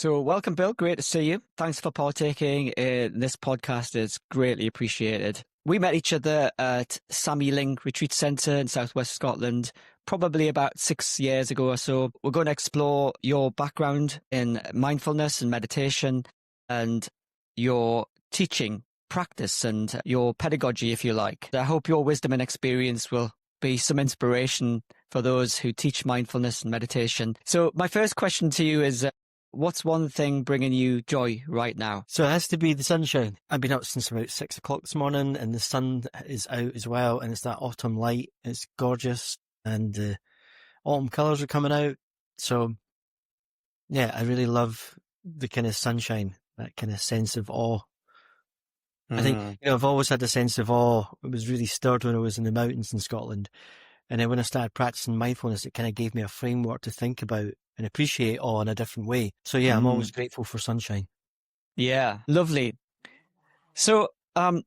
So, welcome, Bill. Great to see you. Thanks for partaking in this podcast. It's greatly appreciated. We met each other at Sammy Ling Retreat Centre in Southwest Scotland, probably about 6 years ago or so. We're going to explore your background in mindfulness and meditation and your teaching practice and your pedagogy, if you like. I hope your wisdom and experience will be some inspiration for those who teach mindfulness and meditation. So my first question to you is, what's one thing bringing you joy right now? So it has to be the sunshine. I've been up since about 6 o'clock this morning and the sun is out as well, and it's that autumn light. It's gorgeous and the autumn colours are coming out. So yeah, I really love the kind of sunshine, that kind of sense of awe. I think, I've always had a sense of awe. It was really stirred when I was in the mountains in Scotland. And then when I started practicing mindfulness, it kind of gave me a framework to think about and appreciate awe in a different way. So yeah, I'm always grateful for sunshine. Yeah, lovely. So the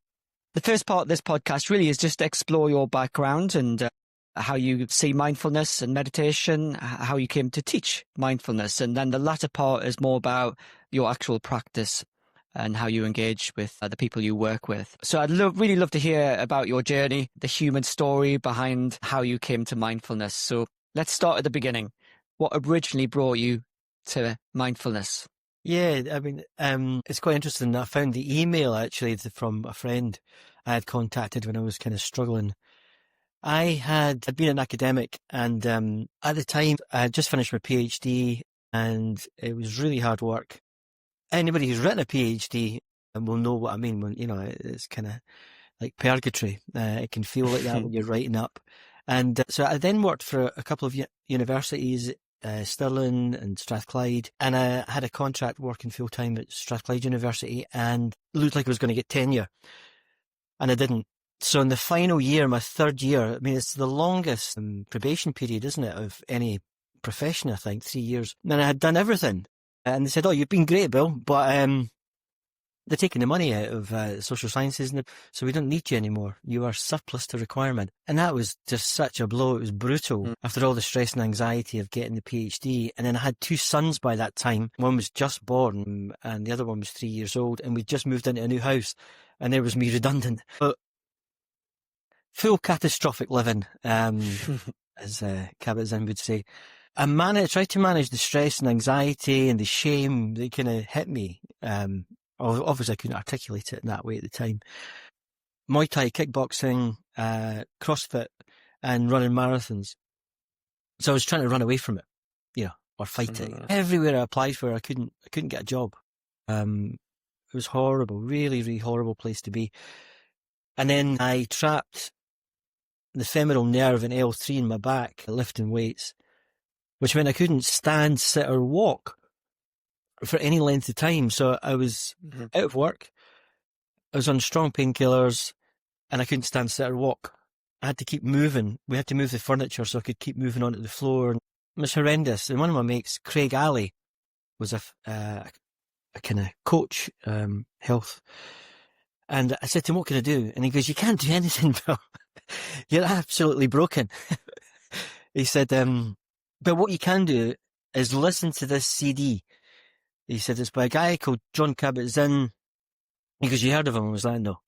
first part of this podcast really is just to explore your background and how you see mindfulness and meditation, how you came to teach mindfulness. And then the latter part is more about your actual practice and how you engage with the people you work with. So I'd really love to hear about your journey, the human story behind how you came to mindfulness. So let's start at the beginning. What originally brought you to mindfulness? Yeah, I mean, it's quite interesting. I found the email actually from a friend I had contacted when I was kind of struggling. I'd been an academic, and at the time I had just finished my PhD, and it was really hard work. Anybody who's written a PhD will know what I mean when, it's kind of like purgatory. It can feel like that when you're writing up. And so I then worked for a couple of universities, Stirling and Strathclyde, and I had a contract working full-time at Strathclyde University, and it looked like I was going to get tenure, and I didn't. So in the final year, my third year, I mean, it's the longest probation period, isn't it, of any profession, I think, 3 years. And I had done everything. And they said, "Oh, you've been great, Bill, but they're taking the money out of social sciences, so we don't need you anymore. You are surplus to requirement." And that was just such a blow. It was brutal after all the stress and anxiety of getting the PhD. And then I had 2 sons by that time. One was just born and the other one was 3 years old. And we just moved into a new house, and there was me redundant. But full catastrophic living, as Kabat-Zinn would say. I tried to manage the stress and anxiety and the shame that kind of hit me. Obviously I couldn't articulate it in that way at the time. Muay Thai, kickboxing, CrossFit, and running marathons. So I was trying to run away from it, or fight it. Everywhere I applied for, I couldn't get a job. It was horrible, really, really horrible place to be. And then I trapped the femoral nerve in L3 in my back, lifting weights, which meant I couldn't stand, sit, or walk for any length of time. So I was out of work. I was on strong painkillers, and I couldn't stand, sit, or walk. I had to keep moving. We had to move the furniture so I could keep moving onto the floor. It was horrendous. And one of my mates, Craig Alley, was a kind of coach, health. And I said to him, "What can I do?" And he goes, "You can't do anything, Bill. You're absolutely broken." He said, "But what you can do is listen to this CD." He said, "It's by a guy called John Kabat-Zinn." He goes, "You heard of him?" I was like, "No."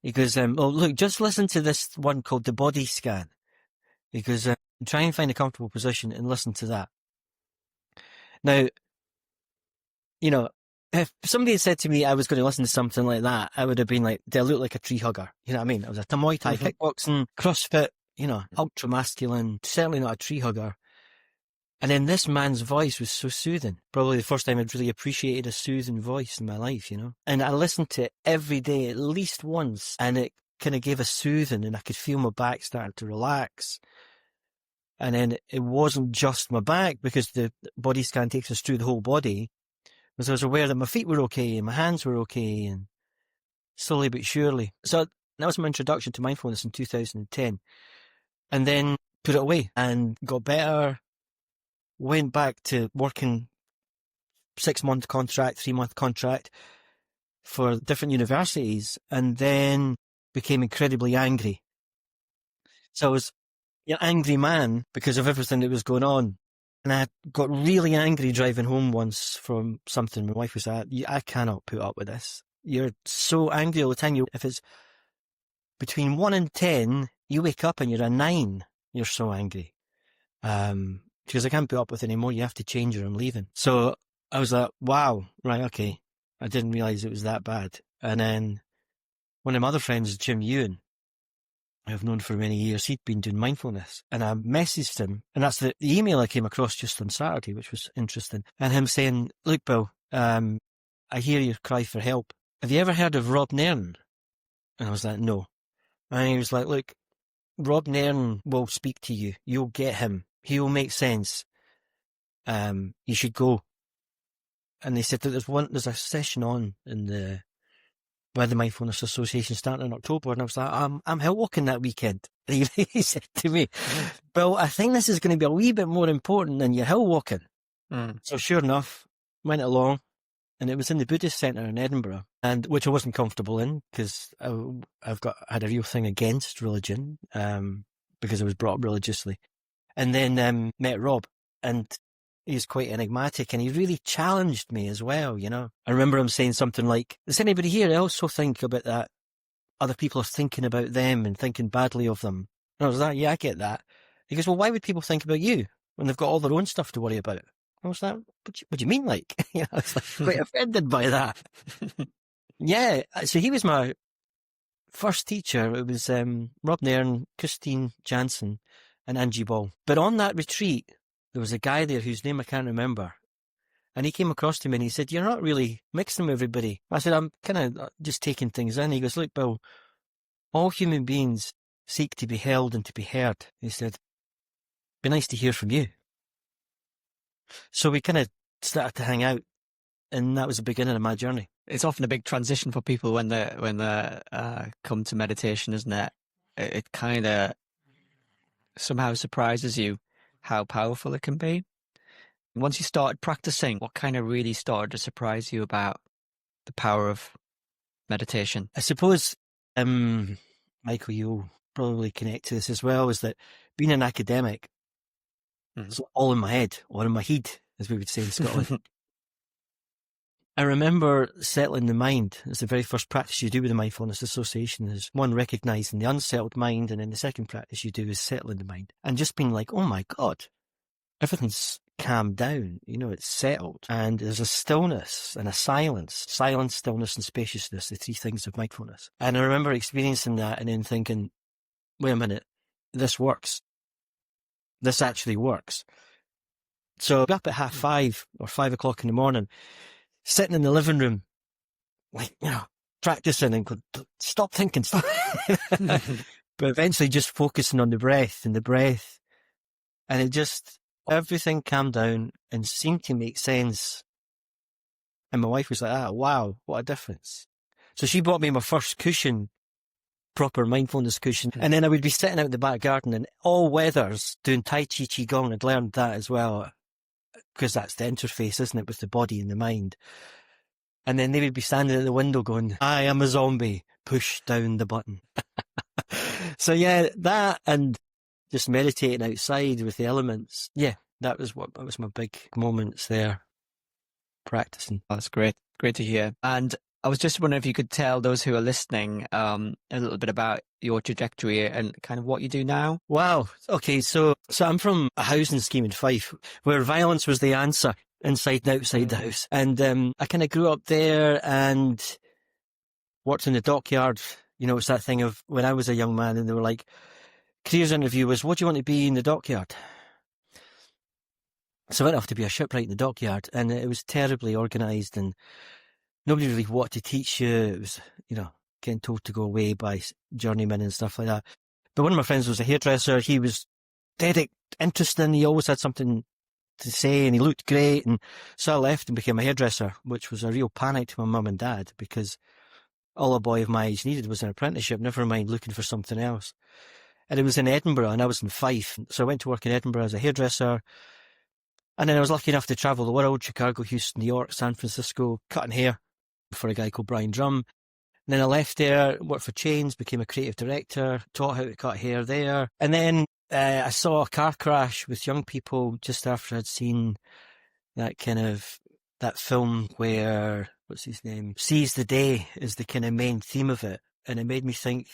He goes, "Oh, look, just listen to this one called The Body Scan." He goes, "Try and find a comfortable position and listen to that." Now, if somebody had said to me I was going to listen to something like that, I would have been like, "Do I look like a tree hugger?" You know what I mean? I was a Muay Thai, kickboxing, CrossFit, ultra masculine, certainly not a tree hugger. And then this man's voice was so soothing. Probably the first time I'd really appreciated a soothing voice in my life, And I listened to it every day, at least once, and it kind of gave a soothing, and I could feel my back starting to relax. And then it wasn't just my back, because the body scan takes us through the whole body. Because I was aware that my feet were okay and my hands were okay, and slowly but surely. So that was my introduction to mindfulness in 2010. And then put it away and got better. Went back to working 6-month contract, 3-month contract for different universities, and then became incredibly angry. So I was an angry man because of everything that was going on. And I got really angry driving home once from something. My wife was like, I cannot put up with this. You're so angry all the time. If it's between 1 and 10, you wake up and you're a 9. You're so angry. Because I can't put up with it anymore. You have to change or I'm leaving. So I was like, wow, right, okay. I didn't realise it was that bad. And then one of my other friends, Jim Ewan, I've known for many years, he'd been doing mindfulness. And I messaged him, and that's the email I came across just on Saturday, which was interesting. And him saying, look, Bill, I hear your cry for help. Have you ever heard of Rob Nairn? And I was like, no. And he was like, look, Rob Nairn will speak to you. You'll get him. He'll make sense. You should go. And they said that there's a session on by the Mindfulness Association starting in October. And I was like, I'm hill walking that weekend. And he said to me, Bill, I think this is going to be a wee bit more important than your hill walking. So sure enough, went along, and it was in the Buddhist Centre in Edinburgh, and which I wasn't comfortable in because I had a real thing against religion, because I was brought up religiously. And then met Rob, and he's quite enigmatic, and he really challenged me as well, you know. I remember him saying something like, does anybody here also think about that? Other people are thinking about them and thinking badly of them. And I was like, yeah, I get that. He goes, well, why would people think about you when they've got all their own stuff to worry about? I was like, what do you mean, like? You know, I was like, quite offended by that. Yeah, so he was my first teacher. It was Rob Nairn, Christine Jansen, and Angie Ball. But on that retreat, there was a guy there whose name I can't remember. And he came across to me and he said, you're not really mixing with everybody. I said, I'm kind of just taking things in. He goes, look, Bill, all human beings seek to be held and to be heard. He said, be nice to hear from you. So we kind of started to hang out, and that was the beginning of my journey. It's often a big transition for people when they come to meditation, isn't it? It kind of somehow surprises you how powerful it can be. Once you started practicing, what kind of really started to surprise you about the power of meditation? I suppose, Michael, you'll probably connect to this as well, is that being an academic, it's all in my head, or in my head, as we would say in Scotland. I remember settling the mind. It's the very first practice you do with the Mindfulness Association is one, recognising the unsettled mind, and then the second practice you do is settling the mind. And just being like, oh my God, everything's calmed down, you know, it's settled. And there's a stillness and a silence, stillness and spaciousness, the three things of mindfulness. And I remember experiencing that and then thinking, wait a minute, this works. This actually works. So up at 5:30 or 5 o'clock in the morning, sitting in the living room, like, you know, practicing and go, stop thinking, stop. But eventually just focusing on the breath. And it just, everything calmed down and seemed to make sense. And my wife was like, wow, what a difference. So she bought me my first cushion, proper mindfulness cushion. And then I would be sitting out in the back garden in all weathers doing Tai Chi Qigong. I'd learned that as well, because that's the interface, isn't it, with the body and the mind. And then they would be standing at the window going, I am a zombie, push down the button. So yeah, that and just meditating outside with the elements. Yeah, that was my big moments there, practicing. That's great. Great to hear. And I was just wondering if you could tell those who are listening a little bit about your trajectory and kind of what you do now. Wow. Okay, so I'm from a housing scheme in Fife where violence was the answer inside and outside the house. And I kind of grew up there and worked in the dockyard. You know, it's that thing of when I was a young man and they were like, careers interview was, what do you want to be in the dockyard? So I went off to be a shipwright in the dockyard, and it was terribly organised and nobody really wanted to teach you. It was, you know, getting told to go away by journeymen and stuff like that. But one of my friends was a hairdresser. He was dead interesting. He always had something to say and he looked great. And so I left and became a hairdresser, which was a real panic to my mum and dad because all a boy of my age needed was an apprenticeship, never mind looking for something else. And it was in Edinburgh and I was in Fife. So I went to work in Edinburgh as a hairdresser. And then I was lucky enough to travel the world, Chicago, Houston, New York, San Francisco, cutting hair for a guy called Brian Drum. And then I left there, worked for Chains, became a creative director, taught how to cut hair there. And then I saw a car crash with young people just after I'd seen that film where, what's his name? Seize the Day is the kind of main theme of it. And it made me think,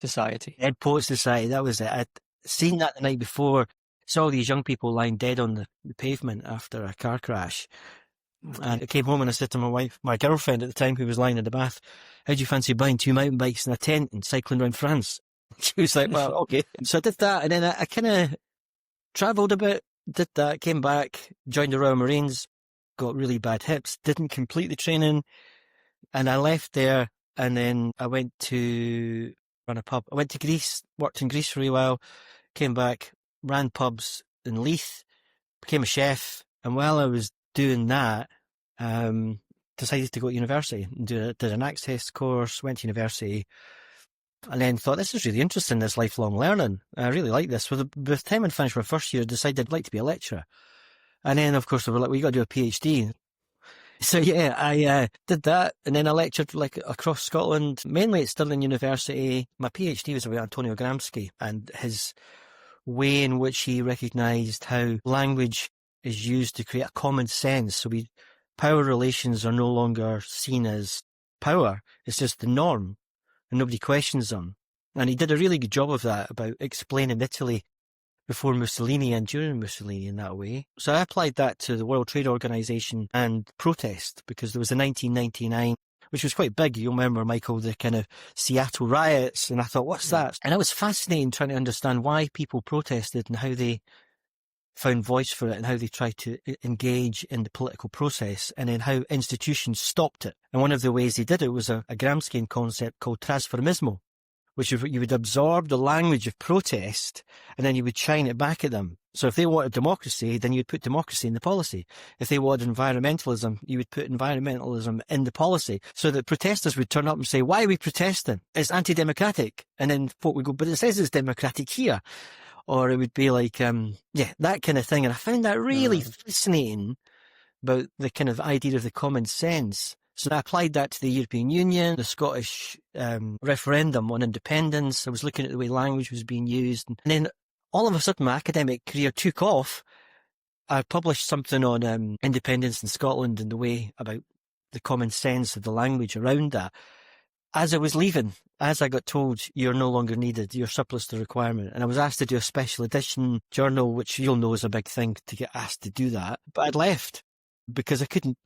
Society. Dead Poets Society, that was it. I'd seen that the night before, saw these young people lying dead on the pavement after a car crash. And I came home and I said to my girlfriend at the time, who was lying in the bath, how do you fancy buying 2 mountain bikes and a tent and cycling around France? She was like, well, okay. So I did that, and then I kind of travelled a bit, did that, came back, joined the Royal Marines, got really bad hips, didn't complete the training, and I left there, and then I went to run a pub. I went to Greece, worked in Greece for a while, came back, ran pubs in Leith, became a chef, and while I was doing that, decided to go to university and did an access course, went to university, and then thought, this is really interesting, this lifelong learning. I really like this. With the time I finished my first year, I decided I'd like to be a lecturer. And then, of course, they were like, well, you got to do a PhD. So yeah, I did that, and then I lectured across Scotland, mainly at Stirling University. My PhD was about Antonio Gramsci and his way in which he recognised how language is used to create a common sense. So power relations are no longer seen as power. It's just the norm, and nobody questions them. And he did a really good job of that, about explaining Italy before Mussolini and during Mussolini in that way. So I applied that to the World Trade Organization and protest, because there was a 1999, which was quite big. You'll remember, Michael, the kind of Seattle riots. And I thought, what's that? And it was fascinating trying to understand why people protested and how they found voice for it and how they tried to engage in the political process, and then how institutions stopped it. And one of the ways they did it was a Gramscian concept called trasformismo, which is you would absorb the language of protest and then you would shine it back at them. So if they wanted democracy, then you'd put democracy in the policy. If they wanted environmentalism, you would put environmentalism in the policy, so that protesters would turn up and say, why are we protesting? It's anti-democratic. And then folk would go, but it says it's democratic here. Or it would be like, that kind of thing. And I found that really fascinating, about the kind of idea of the common sense. So I applied that to the European Union, the Scottish referendum on independence. I was looking at the way language was being used. And then all of a sudden my academic career took off. I published something on independence in Scotland and the way about the common sense of the language around that. As I was leaving, as I got told, you're no longer needed, you're surplus to requirement. And I was asked to do a special edition journal, which you'll know is a big thing to get asked to do that. But I'd left because I couldn't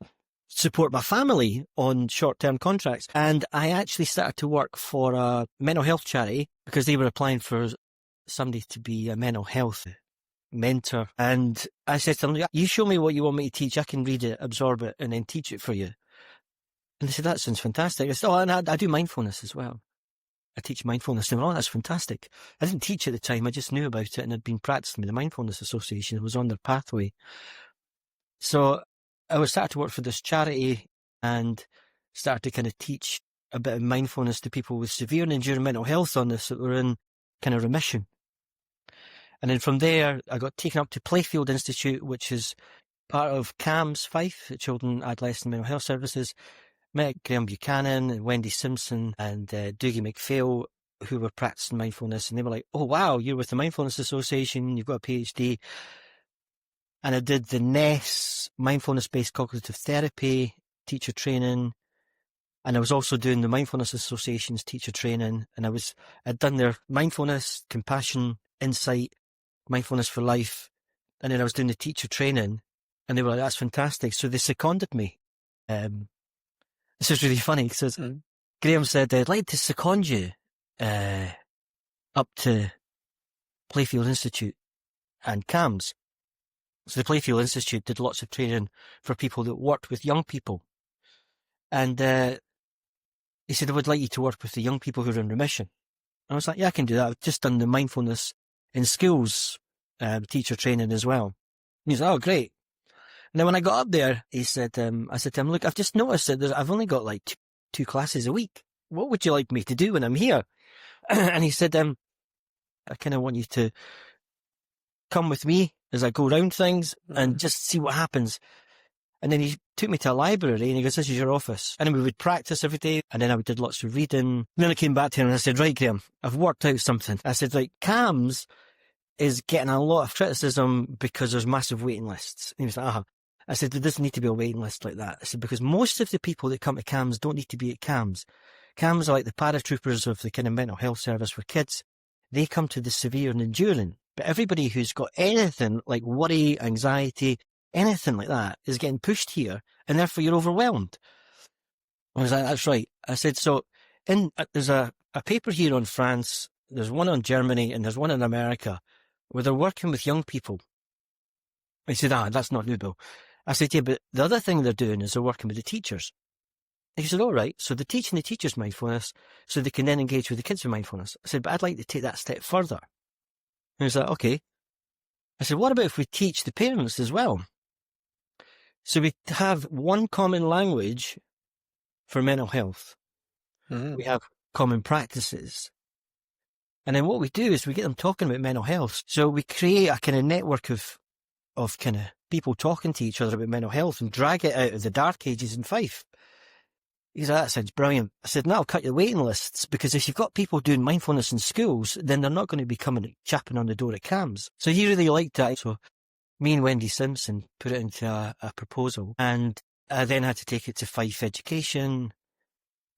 support my family on short-term contracts. And I actually started to work for a mental health charity, because they were applying for somebody to be a mental health mentor. And I said to them, you show me what you want me to teach, I can read it, absorb it, and then teach it for you. And they said, that sounds fantastic. I said, and I do mindfulness as well. I teach mindfulness. And that's fantastic. I didn't teach at the time, I just knew about it and had been practicing with the Mindfulness Association. It was on their pathway. So I started to work for this charity and started to kind of teach a bit of mindfulness to people with severe and enduring mental health illness that were in kind of remission. And then from there, I got taken up to Playfield Institute, which is part of CAMHS, Fife, Children, Adolescent Mental Health Services. Met Graham Buchanan and Wendy Simpson and Dougie McPhail, who were practicing mindfulness. And they were like, oh, wow, you're with the Mindfulness Association, you've got a PhD. And I did the NES, Mindfulness-Based Cognitive Therapy, teacher training. And I was also doing the Mindfulness Association's teacher training. And I'd done their mindfulness, compassion, insight, mindfulness for life. And then I was doing the teacher training. And they were like, that's fantastic. So they seconded me. This is really funny, because Graham said, I'd like to second you up to Playfield Institute and CAMHS. So the Playfield Institute did lots of training for people that worked with young people. And he said, I would like you to work with the young people who are in remission. And I was like, yeah, I can do that. I've just done the Mindfulness-in-Schools teacher training as well. And he's like, oh, great. And then when I got up there, he said, I said to him, look, I've just noticed that I've only got like two classes a week. What would you like me to do when I'm here? And he said, I kind of want you to come with me as I go around things and just see what happens. And then he took me to a library and he goes, this is your office. And then we would practice every day. And then I did lots of reading. And then I came back to him and I said, right, Graham, I've worked out something. I said, like, CAMHS is getting a lot of criticism because there's massive waiting lists. And he was like, I said, there doesn't need to be a waiting list like that. I said, because most of the people that come to CAMHS don't need to be at CAMHS. CAMHS are like the paratroopers of the kind of mental health service for kids. They come to the severe and enduring. But everybody who's got anything like worry, anxiety, anything like that is getting pushed here, and therefore you're overwhelmed. I was like, that's right. I said, so there's a paper here on France, there's one on Germany, and there's one in America, where they're working with young people. I said, that's not new, Bill. I said, yeah, but the other thing they're doing is they're working with the teachers. He said, all right, so they're teaching the teachers mindfulness so they can then engage with the kids with mindfulness. I said, but I'd like to take that step further. And he was like, okay. I said, what about if we teach the parents as well? So we have one common language for mental health. Mm-hmm. We have common practices. And then what we do is we get them talking about mental health. So we create a kind of network of kind of people talking to each other about mental health and drag it out of the dark ages in Fife. He said, that sounds brilliant. I said, that'll cut your waiting lists, because if you've got people doing mindfulness in schools, then they're not going to be chapping on the door at CAMHS. So he really liked that. So me and Wendy Simpson put it into a proposal, and I then had to take it to Fife Education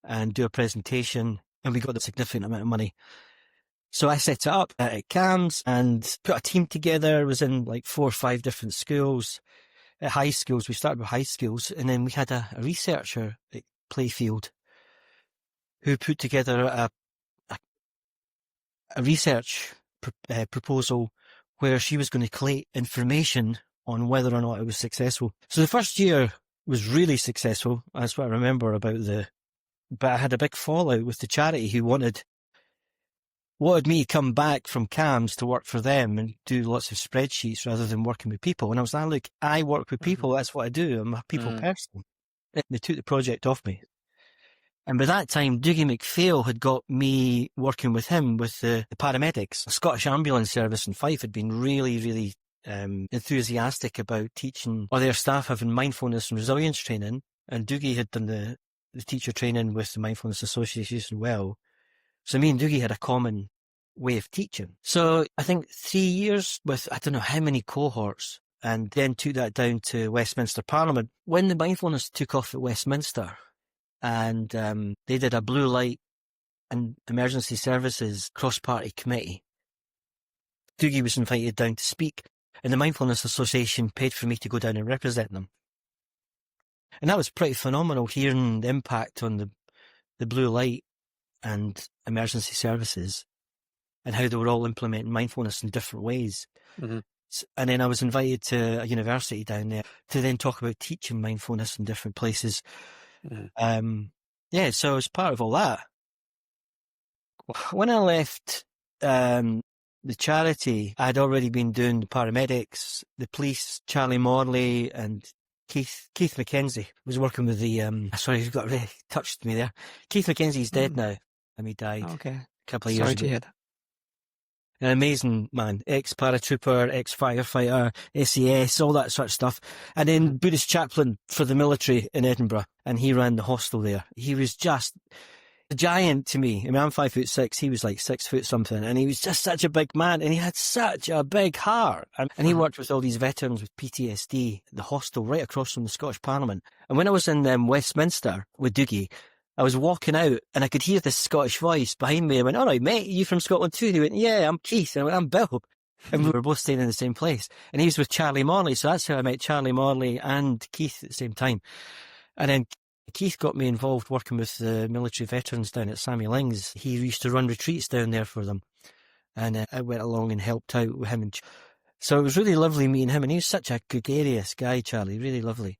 and do a presentation, and we got a significant amount of money. So I set it up at CAMHS and put a team together. It was in like 4 or 5 different schools. At high schools, we started with high schools, and then we had a researcher at Playfield who put together a research proposal where she was going to collate information on whether or not it was successful. So the first year was really successful. That's what I remember about but I had a big fallout with the charity who wanted me to come back from CAMHS to work for them and do lots of spreadsheets rather than working with people. And I was like, look, I work with people. That's what I do. I'm a people person. They took the project off me. And by that time, Dougie McPhail had got me working with him with the paramedics. The Scottish Ambulance Service in Fife had been really, really enthusiastic about teaching, or their staff having mindfulness and resilience training. And Dougie had done the teacher training with the Mindfulness Association as well. So me and Dougie had a common way of teaching. So I think 3 years with I don't know how many cohorts, and then took that down to Westminster Parliament. When the mindfulness took off at Westminster, and they did a blue light and emergency services cross-party committee, Dougie was invited down to speak, and the Mindfulness Association paid for me to go down and represent them. And that was pretty phenomenal, hearing the impact on the blue light and emergency services and how they were all implementing mindfulness in different ways. Mm-hmm. And then I was invited to a university down there to then talk about teaching mindfulness in different places. Mm-hmm. So as part of all that, when I left the charity, I'd already been doing the paramedics, the police, Charlie Morley and Keith McKenzie was working with the, sorry, you got really touched me there. Keith McKenzie's dead now. And he died a couple of years ago. Sorry to hear. An amazing man, ex-paratrooper, ex-firefighter, SAS, all that sort of stuff. And then Buddhist chaplain for the military in Edinburgh. And he ran the hostel there. He was just a giant to me. I mean, I'm 5'6", he was like 6 foot something. And he was just such a big man. And he had such a big heart. And he worked with all these veterans with PTSD, the hostel right across from the Scottish Parliament. And when I was in Westminster with Dougie, I was walking out and I could hear this Scottish voice behind me. I went, all right, mate, you from Scotland too? And he went, yeah, I'm Keith. And I went, I'm Bill. And we were both staying in the same place. And he was with Charlie Morley. So that's how I met Charlie Morley and Keith at the same time. And then Keith got me involved working with the military veterans down at Sammy Ling's. He used to run retreats down there for them. And I went along and helped out with him. So it was really lovely meeting him. And he was such a gregarious guy, Charlie, really lovely.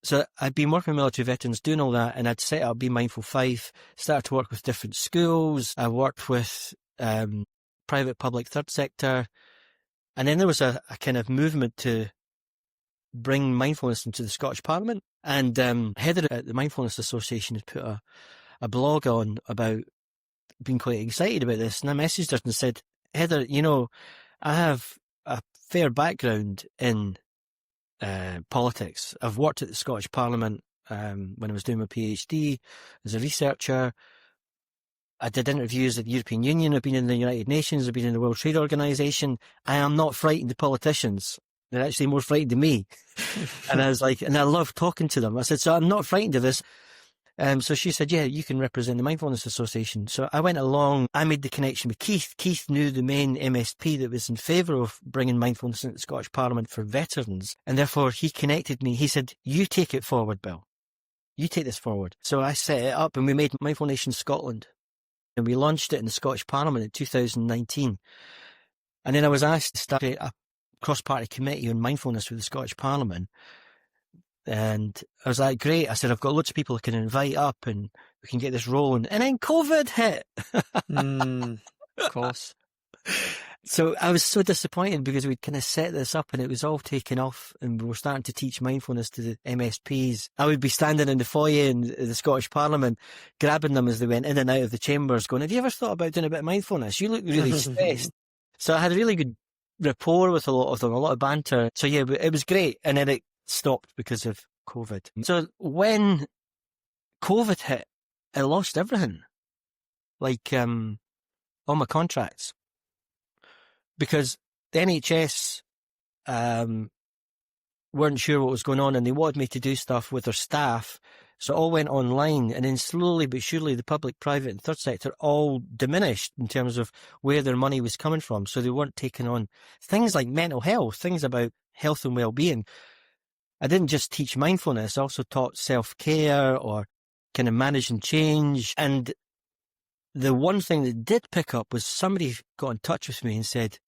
So I'd been working with military veterans, doing all that, and I'd set up Be Mindful Fife, started to work with different schools. I worked with private, public, third sector. And then there was a kind of movement to bring mindfulness into the Scottish Parliament. And Heather at the Mindfulness Association had put a blog on about being quite excited about this. And I messaged her and said, Heather, I have a fair background in politics. I've worked at the Scottish Parliament when I was doing my PhD as a researcher. I did interviews at the European Union. I've been in the United Nations. I've been in the World Trade Organization. I am not frightened of politicians. They're actually more frightened of me. And I was like, and I love talking to them. I said, so I'm not frightened of this. So she said, yeah, you can represent the Mindfulness Association. So I went along. I made the connection with Keith. Keith knew the main MSP that was in favour of bringing mindfulness into the Scottish Parliament for veterans. And therefore he connected me. He said, you take it forward, Bill. You take this forward. So I set it up and we made Mindfulness in Scotland. And we launched it in the Scottish Parliament in 2019. And then I was asked to start a cross-party committee on mindfulness with the Scottish Parliament. And I was like, great. I said, I've got loads of people I can invite up and we can get this rolling. And then COVID hit. Of course. So I was so disappointed because we'd kind of set this up and it was all taken off and we were starting to teach mindfulness to the MSPs. I would be standing in the foyer in the Scottish Parliament, grabbing them as they went in and out of the chambers going, have you ever thought about doing a bit of mindfulness? You look really stressed. So I had a really good rapport with a lot of them, a lot of banter. So yeah, it was great. And then it stopped because of COVID. So when COVID hit, I lost everything. Like, all my contracts. Because the NHS weren't sure what was going on and they wanted me to do stuff with their staff. So it all went online and then slowly but surely the public, private and third sector all diminished in terms of where their money was coming from. So they weren't taking on things like mental health, things about health and well-being. I didn't just teach mindfulness, I also taught self-care or kind of managing change. And the one thing that did pick up was somebody got in touch with me and said,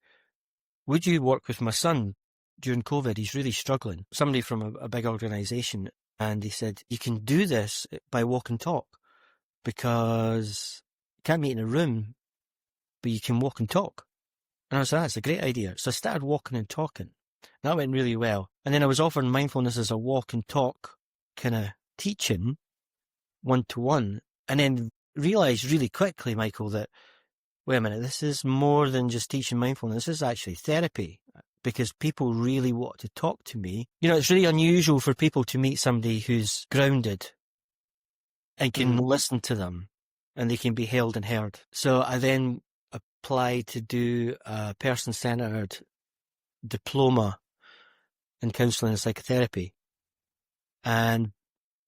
would you work with my son during COVID? He's really struggling. Somebody from a big organisation. And he said, you can do this by walk and talk because you can't meet in a room, but you can walk and talk. And I was like, that's a great idea. So I started walking and talking. That went really well. And then I was offering mindfulness as a walk and talk kind of teaching, one-to-one. And then realised really quickly, Michael, that, wait a minute, this is more than just teaching mindfulness. This is actually therapy because people really want to talk to me. You know, it's really unusual for people to meet somebody who's grounded and can listen to them and they can be held and heard. So I then applied to do a person-centred diploma in counselling and psychotherapy and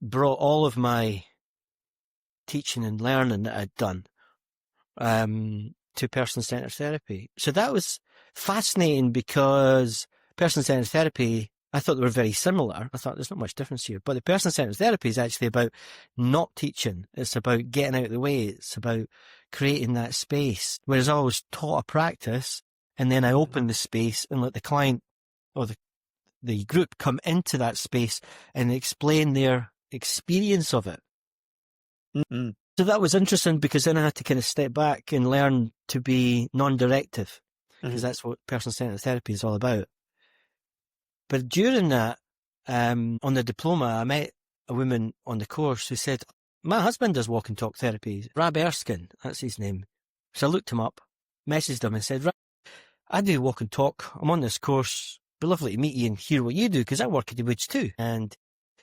brought all of my teaching and learning that I'd done to person-centred therapy. So that was fascinating because person-centred therapy, I thought they were very similar. I thought there's not much difference here. But the person-centred therapy is actually about not teaching. It's about getting out of the way. It's about creating that space. Whereas I always taught a practice and then I opened the space and let the client or the group come into that space and explain their experience of it. Mm-hmm. So that was interesting because then I had to kind of step back and learn to be non-directive because that's what person-centred therapy is all about. But during that, on the diploma, I met a woman on the course who said, my husband does walk and talk therapy, Rab Erskine, that's his name. So I looked him up, messaged him and said, I do walk and talk. I'm on this course. It'd be lovely to meet you and hear what you do because I work at the Woods too. And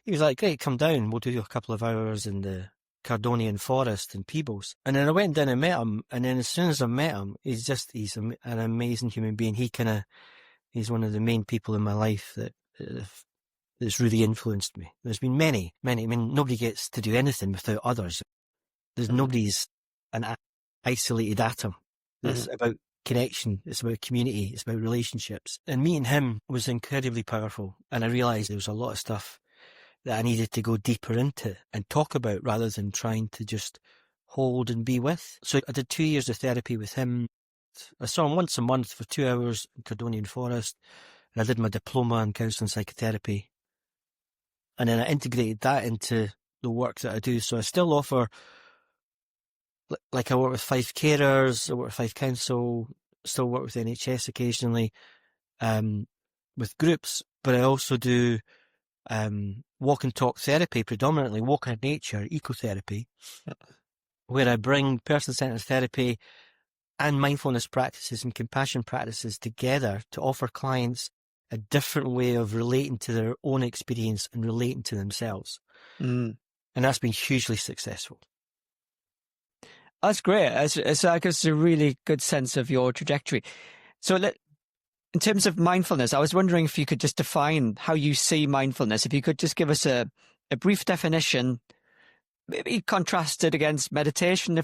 he was like, great, come down. We'll do a couple of hours in the Cardonian Forest in Peebles. And then I went down and met him. And then as soon as I met him, he's an amazing human being. He's one of the main people in my life that's really influenced me. There's been many. I mean, nobody gets to do anything without others. Nobody's an isolated atom. It's about connection. It's about community. It's about relationships. And meeting him was incredibly powerful. And I realised there was a lot of stuff that I needed to go deeper into and talk about rather than trying to just hold and be with. So I did 2 years of therapy with him. I saw him once a month for 2 hours in Cardonian Forest. And I did my diploma in counselling psychotherapy. And then I integrated that into the work that I do. So I still offer, like I work with Fife Carers, I work with Fife Council, still work with NHS occasionally, with groups, but I also do walk and talk therapy, predominantly walk in nature, ecotherapy, where I bring person-centred therapy and mindfulness practices and compassion practices together to offer clients a different way of relating to their own experience and relating to themselves. Mm. And that's been hugely successful. That's great. It's a really good sense of your trajectory. So in terms of mindfulness, I was wondering if you could just define how you see mindfulness. If you could just give us a brief definition, maybe contrasted against meditation,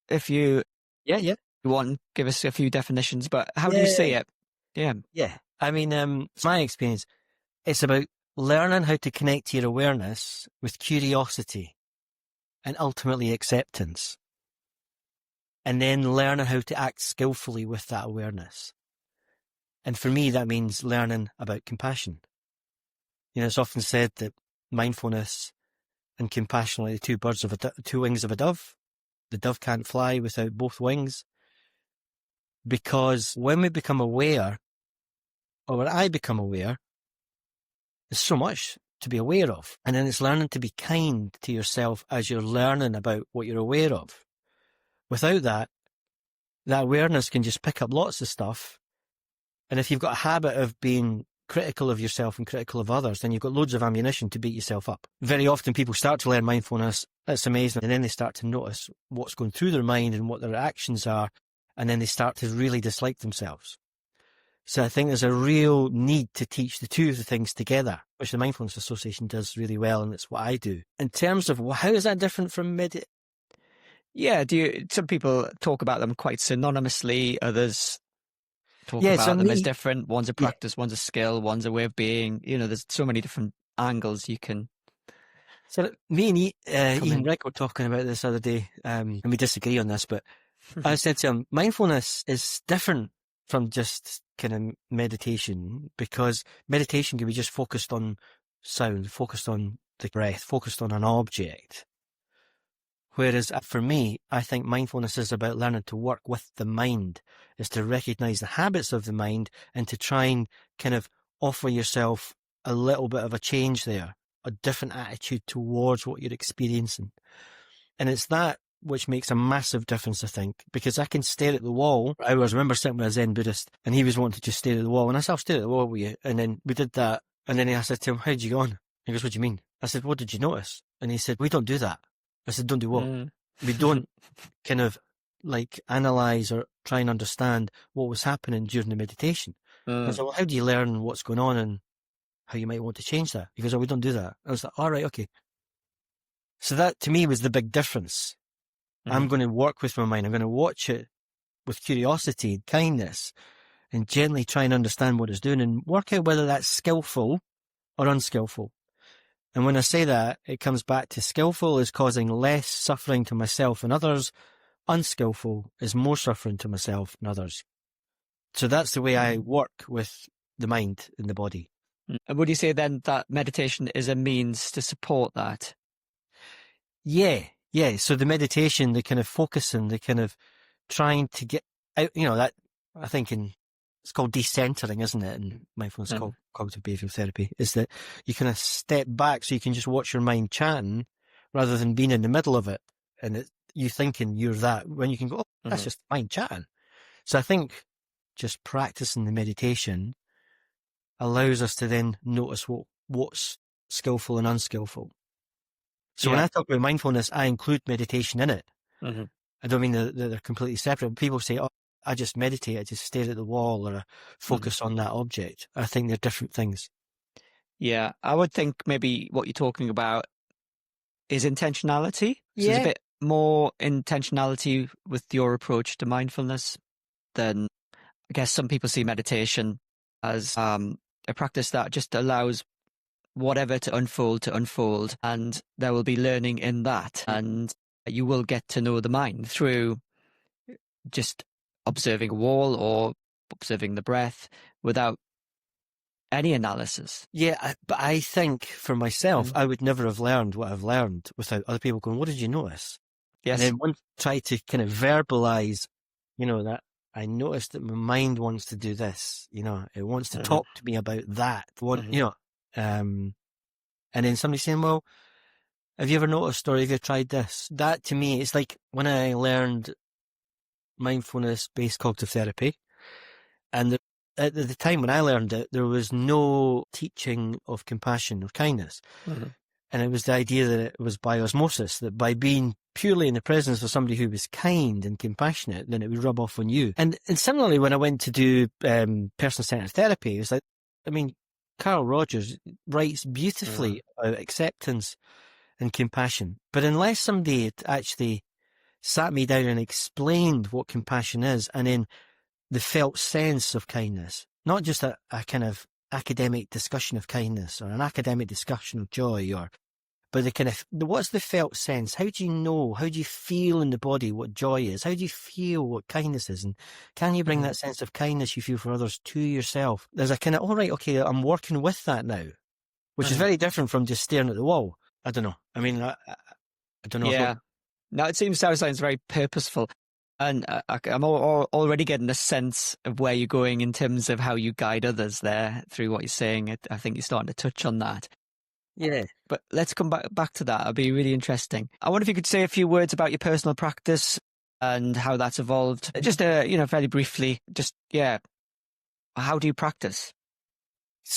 if you Yeah. want, give us a few definitions. But how do you see it? Yeah. Yeah. I mean, it's my experience. It's about learning how to connect your awareness with curiosity and ultimately acceptance. And then learning how to act skillfully with that awareness. And for me, that means learning about compassion. You know, it's often said that mindfulness and compassion are like the two wings of a dove. The dove can't fly without both wings. Because when we become aware, or when I become aware, there's so much to be aware of. And then it's learning to be kind to yourself as you're learning about what you're aware of. Without that awareness can just pick up lots of stuff. And if you've got a habit of being critical of yourself and critical of others, then you've got loads of ammunition to beat yourself up. Very often people start to learn mindfulness. It's amazing. And then they start to notice what's going through their mind and what their actions are. And then they start to really dislike themselves. So I think there's a real need to teach the two of the things together, which the Mindfulness Association does really well, and it's what I do. In terms of how is that different from meditation? Yeah, some people talk about them quite synonymously, others talk about them as different. One's a practice, one's a skill, one's a way of being. You know, there's so many different angles you can. So me and Ian Rick were talking about this the other day, and we disagree on this, but I said to him, mindfulness is different from just kind of meditation, because meditation can be just focused on sound, focused on the breath, focused on an object. Whereas for me, I think mindfulness is about learning to work with the mind, is to recognize the habits of the mind and to try and kind of offer yourself a little bit of a change there, a different attitude towards what you're experiencing. And it's that which makes a massive difference, I think, because I can stare at the wall. I remember sitting with a Zen Buddhist and he was wanting to just stare at the wall. And I said, I'll stare at the wall with you. And then we did that. And then I said to him, how'd you go on? He goes, what do you mean? I said, what did you notice? And he said, we don't do that. I said, don't do what? We don't kind of like analyze or try and understand what was happening during the meditation. I said, well, how do you learn what's going on and how you might want to change that? He goes, oh, we don't do that. I was like, all right, okay. So that to me was the big difference. I'm going to work with my mind. I'm going to watch it with curiosity and kindness and gently try and understand what it's doing and work out whether that's skillful or unskillful. And when I say that, it comes back to skillful is causing less suffering to myself and others. Unskillful is more suffering to myself and others. So that's the way I work with the mind and the body. And would you say then that meditation is a means to support that? Yeah. So the meditation, the kind of focusing, the kind of trying to get out, that I think it's called decentering, isn't it? In mindfulness, cognitive behavioral therapy, is that you kind of step back so you can just watch your mind chatting rather than being in the middle of it and you thinking you're that, when you can go, oh, that's just mind chatting. So I think just practicing the meditation allows us to then notice what's skillful and unskillful. So when I talk about mindfulness, I include meditation in it. I don't mean that they're completely separate. People say, oh, I just meditate, I just stare at the wall or I focus on that object. I think they're different things. Yeah, I would think maybe what you're talking about is intentionality. So there's a bit more intentionality with your approach to mindfulness than, I guess, some people see meditation as a practice that just allows whatever to unfold, and there will be learning in that, and you will get to know the mind through just observing a wall or observing the breath without any analysis. Yeah, but I think for myself, I would never have learned what I've learned without other people going, what did you notice? Yes. And then once I try to kind of verbalize, that I noticed that my mind wants to do this, it wants to talk to me about that, and then somebody saying, well, have you ever noticed or have you tried this? That to me, it's like when I learned mindfulness-based cognitive therapy, and at the time when I learned it, there was no teaching of compassion or kindness. Mhm. And it was the idea that it was by osmosis, that by being purely in the presence of somebody who was kind and compassionate, then it would rub off on you. And similarly, when I went to do person-centered therapy, it was like, I mean, Carl Rogers writes beautifully about acceptance and compassion. But unless somebody had actually sat me down and explained what compassion is, and then the felt sense of kindness, not just a kind of academic discussion of kindness or an academic discussion of joy, but the kind of, what's the felt sense? How do you know? How do you feel in the body what joy is? How do you feel what kindness is? And can you bring that sense of kindness you feel for others to yourself? There's a kind of, all right, okay, I'm working with that now, which is very different from just staring at the wall. I don't know. I mean, I don't know. Yeah. No, it sounds very purposeful. And I'm already getting a sense of where you're going in terms of how you guide others there through what you're saying. I think you're starting to touch on that. Yeah. But let's come back to that. It'll be really interesting. I wonder if you could say a few words about your personal practice and how that's evolved. Just, fairly briefly, how do you practice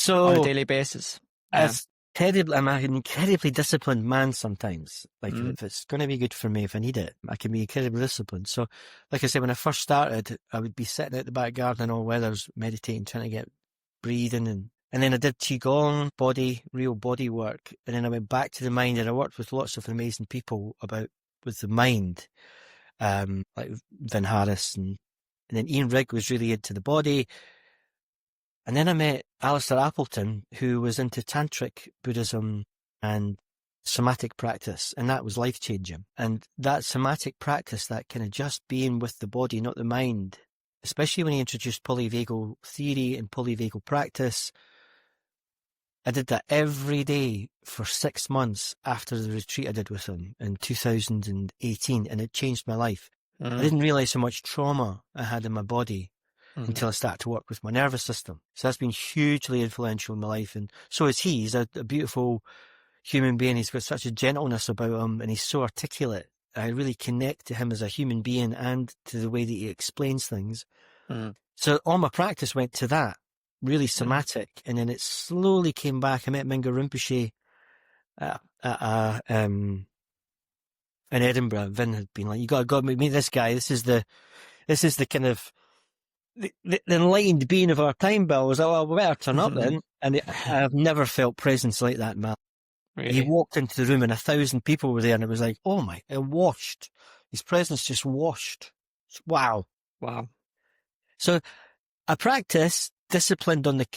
on a daily basis? I'm an incredibly disciplined man sometimes. Like, if it's going to be good for me, if I need it, I can be incredibly disciplined. So, like I said, when I first started, I would be sitting out the back garden in all weathers, meditating, trying to get breathing. And then I did Qigong, real body work. And then I went back to the mind, and I worked with lots of amazing people with the mind, like Vin Harris. And then Ian Rigg was really into the body. And then I met Alistair Appleton, who was into Tantric Buddhism and somatic practice, and that was life-changing. And that somatic practice, that kind of just being with the body, not the mind, especially when he introduced polyvagal theory and polyvagal practice, I did that every day for 6 months after the retreat I did with him in 2018, and it changed my life. I didn't realise how much trauma I had in my body until I started to work with my nervous system. So that's been hugely influential in my life. And so is he. He's a beautiful human being. He's got such a gentleness about him, and he's so articulate. I really connect to him as a human being and to the way that he explains things. So all my practice went to that, really somatic. And then it slowly came back. I met Mingyur Rinpoche in Edinburgh. Vin had been like, you got to meet this guy. This is the kind of the enlightened being of our time, Bill. I was like, well, we better turn up then. And I've never felt presence like that, man. Really? He walked into the room and 1,000 people were there, and it was like, oh my, it washed. His presence just washed. Wow. So I practiced disciplined on the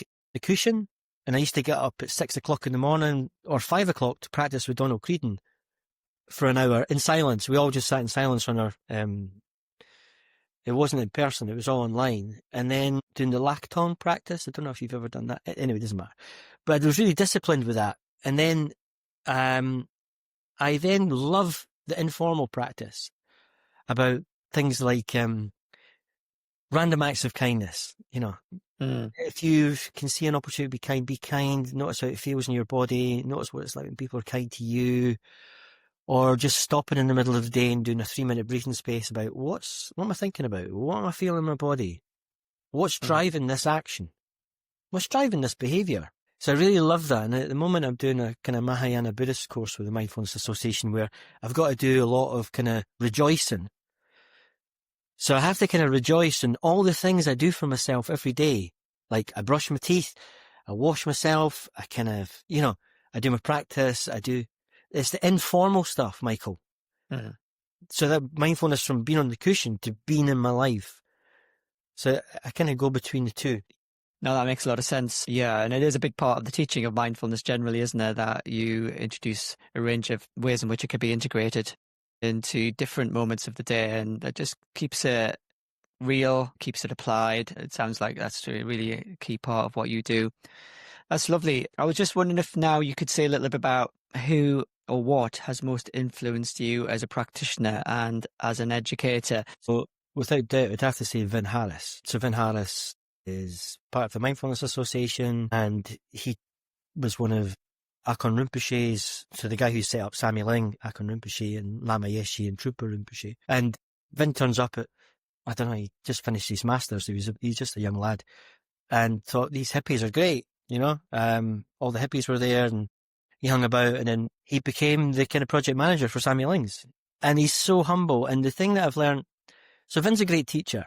cushion, and I used to get up at 6 o'clock in the morning or 5 o'clock to practice with Donald Creedon for an hour in silence. We all just sat in silence on our, it wasn't in person, it was all online. And then doing the lacton practice. I don't know if you've ever done that. Anyway, it doesn't matter. But I was really disciplined with that. And then I then love the informal practice about things like random acts of kindness. You know, if you can see an opportunity to be kind, be kind. Notice how it feels in your body. Notice what it's like when people are kind to you. Or just stopping in the middle of the day and doing a 3-minute breathing space about what am I thinking about? What am I feeling in my body? What's driving this action? What's driving this behaviour? So I really love that. And at the moment I'm doing a kind of Mahayana Buddhist course with the Mindfulness Association, where I've got to do a lot of kind of rejoicing. So I have to kind of rejoice in all the things I do for myself every day. Like I brush my teeth, I wash myself, I kind of, I do my practice, it's the informal stuff, Michael. So that mindfulness from being on the cushion to being in my life. So I kind of go between the two. No, that makes a lot of sense. Yeah, and it is a big part of the teaching of mindfulness generally, isn't it? That you introduce a range of ways in which it can be integrated into different moments of the day, and that just keeps it real, keeps it applied. It sounds like that's really a key part of what you do. That's lovely. I was just wondering if now you could say a little bit about who or what has most influenced you as a practitioner and as an educator. So without doubt, I'd have to say Vin Harris. So Vin Harris is part of the Mindfulness Association, and he was one of Akon Rinpoche's, so the guy who set up Samye Ling, Akon Rinpoche, and Lama Yeshe and Troopa Rinpoche. And Vin turns up at, I don't know, he just finished his masters. He's just a young lad. and thought these hippies are great, you know. All the hippies were there and he hung about, and then he became the kind of project manager for Sammy Lings. And he's so humble. And the thing that I've learned, so Vin's a great teacher,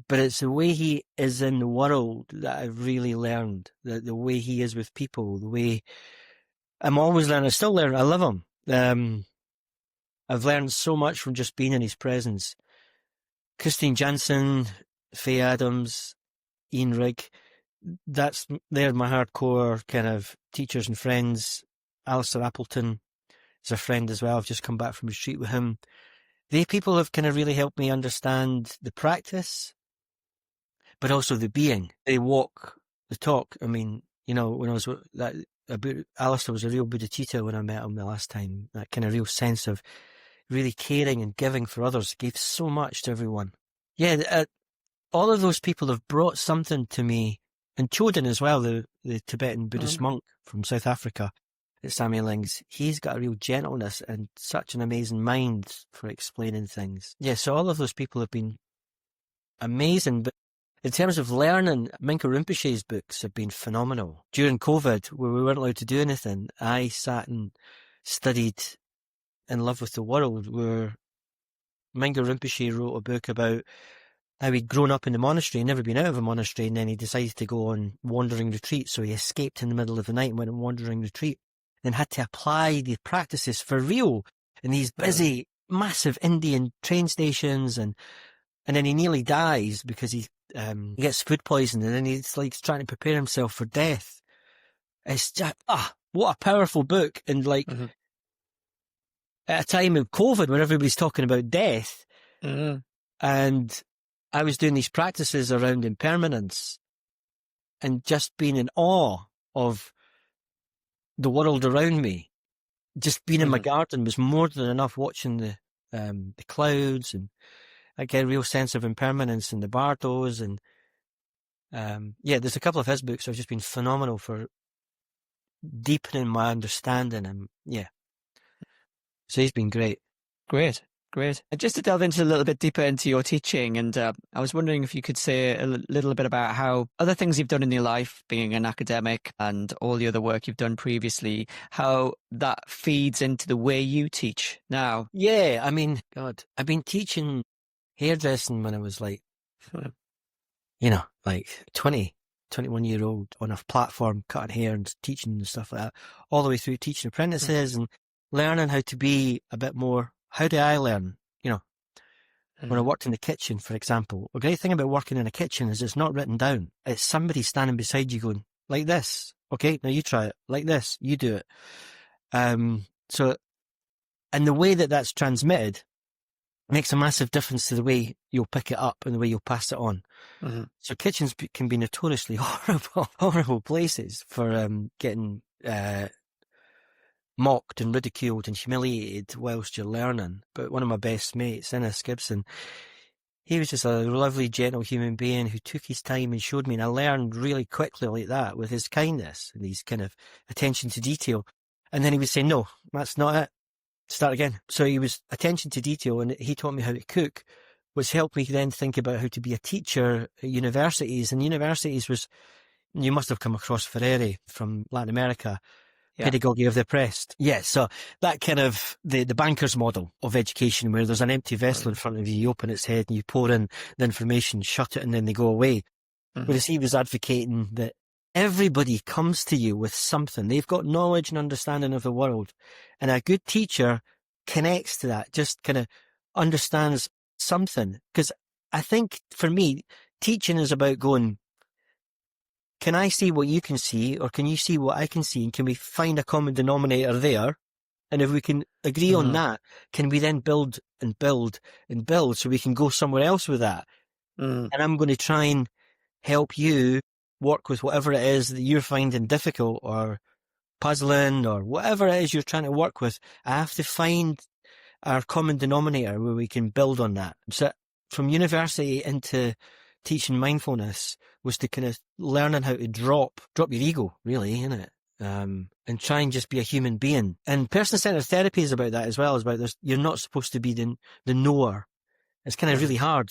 but it's the way he is in the world that I've really learned, the way he is with people, the way I'm always learning. I still learn. I love him. I've learned so much from just being in his presence. Christine Jansen, Faye Adams, Ian Rigg, they're my hardcore kind of teachers and friends. Alistair Appleton is a friend as well. I've just come back from a retreat with him. They people have kind of really helped me understand the practice, but also the being. They walk the talk. I mean, you know, when I was Alistair was a real Buddha when I met him the last time. That kind of real sense of really caring and giving for others, gave so much to everyone. Yeah, all of those people have brought something to me. And Choden as well, the Tibetan Buddhist monk from South Africa, at Sammy Lings, he's got a real gentleness and such an amazing mind for explaining things. Yeah, so all of those people have been amazing. But in terms of learning, Minka Rinpoche's books have been phenomenal. During COVID, where we weren't allowed to do anything, I sat and studied In Love with the World, where Minka Rinpoche wrote a book about how he'd grown up in the monastery, never been out of a monastery, and then he decided to go on wandering retreat. So he escaped in the middle of the night and went on wandering retreat, then had to apply the practices for real in these busy, massive Indian train stations, and then he nearly dies because he gets food poisoning, and then he's like trying to prepare himself for death. It's just, what a powerful book. And like, at a time of COVID when everybody's talking about death, and I was doing these practices around impermanence and just being in awe of the world around me. Just being in my garden was more than enough, watching the clouds, and I get a real sense of impermanence in the bardos. And there's a couple of his books that have just been phenomenal for deepening my understanding. And so he's been great. Great. And just to delve into a little bit deeper into your teaching, and I was wondering if you could say a little bit about how other things you've done in your life, being an academic and all the other work you've done previously, how that feeds into the way you teach now. Yeah, I mean, God, I've been teaching hairdressing when I was like, like 21-year-old on a platform, cutting hair and teaching and stuff like that, all the way through teaching apprentices and learning how to be a bit more. How do I learn? When I worked in the kitchen, for example, a great thing about working in a kitchen is it's not written down. It's somebody standing beside you going, like this. Okay, now you try it. Like this, you do it. So, and the way that that's transmitted makes a massive difference to the way you'll pick it up and the way you'll pass it on. So kitchens can be notoriously horrible places for getting mocked and ridiculed and humiliated whilst you're learning. But one of my best mates, Innes Gibson, he was just a lovely, gentle human being who took his time and showed me, and I learned really quickly like that with his kindness and his kind of attention to detail. And then he would say, no, that's not it. Start again. So he was attention to detail, and he taught me how to cook, which helped me then think about how to be a teacher at universities. And universities was, you must have come across Freire from Latin America, pedagogy of the oppressed. Yeah, so that kind of the banker's model of education, where there's an empty vessel in front of you, you open its head and you pour in the information, shut it, and then they go away. Whereas he was advocating that everybody comes to you with something. They've got knowledge and understanding of the world. And a good teacher connects to that, just kind of understands something. Because I think for me, teaching is about going, can I see what you can see, or can you see what I can see? And can we find a common denominator there? And if we can agree on that, can we then build and build and build so we can go somewhere else with that? And I'm going to try and help you work with whatever it is that you're finding difficult or puzzling or whatever it is you're trying to work with. I have to find our common denominator where we can build on that. So from university into teaching mindfulness was to kind of learning how to drop your ego, really, innit? And try and just be a human being. And person-centered therapy is about that as well. It's about this. You're not supposed to be the knower. It's kind of really hard,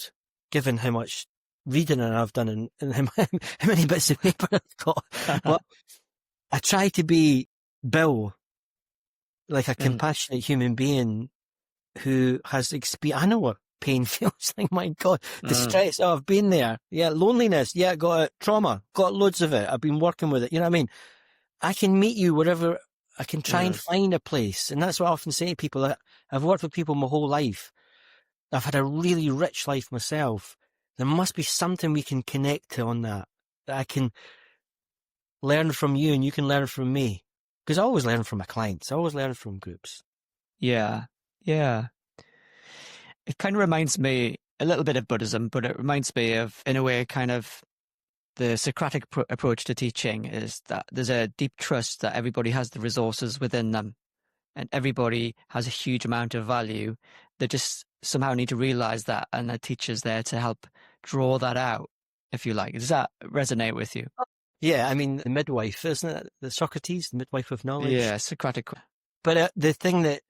given how much reading I've done and how many bits of paper I've got. But I try to be Bill, like a compassionate human being who has experience. I know what pain feels like. My God, distress. Oh, I've been there. Yeah, loneliness. Yeah, got it. Trauma. Got loads of it. I've been working with it. You know what I mean? I can meet you wherever. I can try and find a place, and that's what I often say to people. I've worked with people my whole life. I've had a really rich life myself. There must be something we can connect to on that I can learn from you and you can learn from me. Because I always learn from my clients. I always learn from groups. Yeah. Yeah. It kind of reminds me a little bit of Buddhism, but it reminds me of, in a way, kind of the Socratic approach to teaching is that there's a deep trust that everybody has the resources within them and everybody has a huge amount of value. They just somehow need to realize that, and the teacher's there to help draw that out, if you like. Does that resonate with you? Yeah, I mean, the midwife, isn't it? The Socrates, the midwife of knowledge. Yeah, Socratic. But the thing that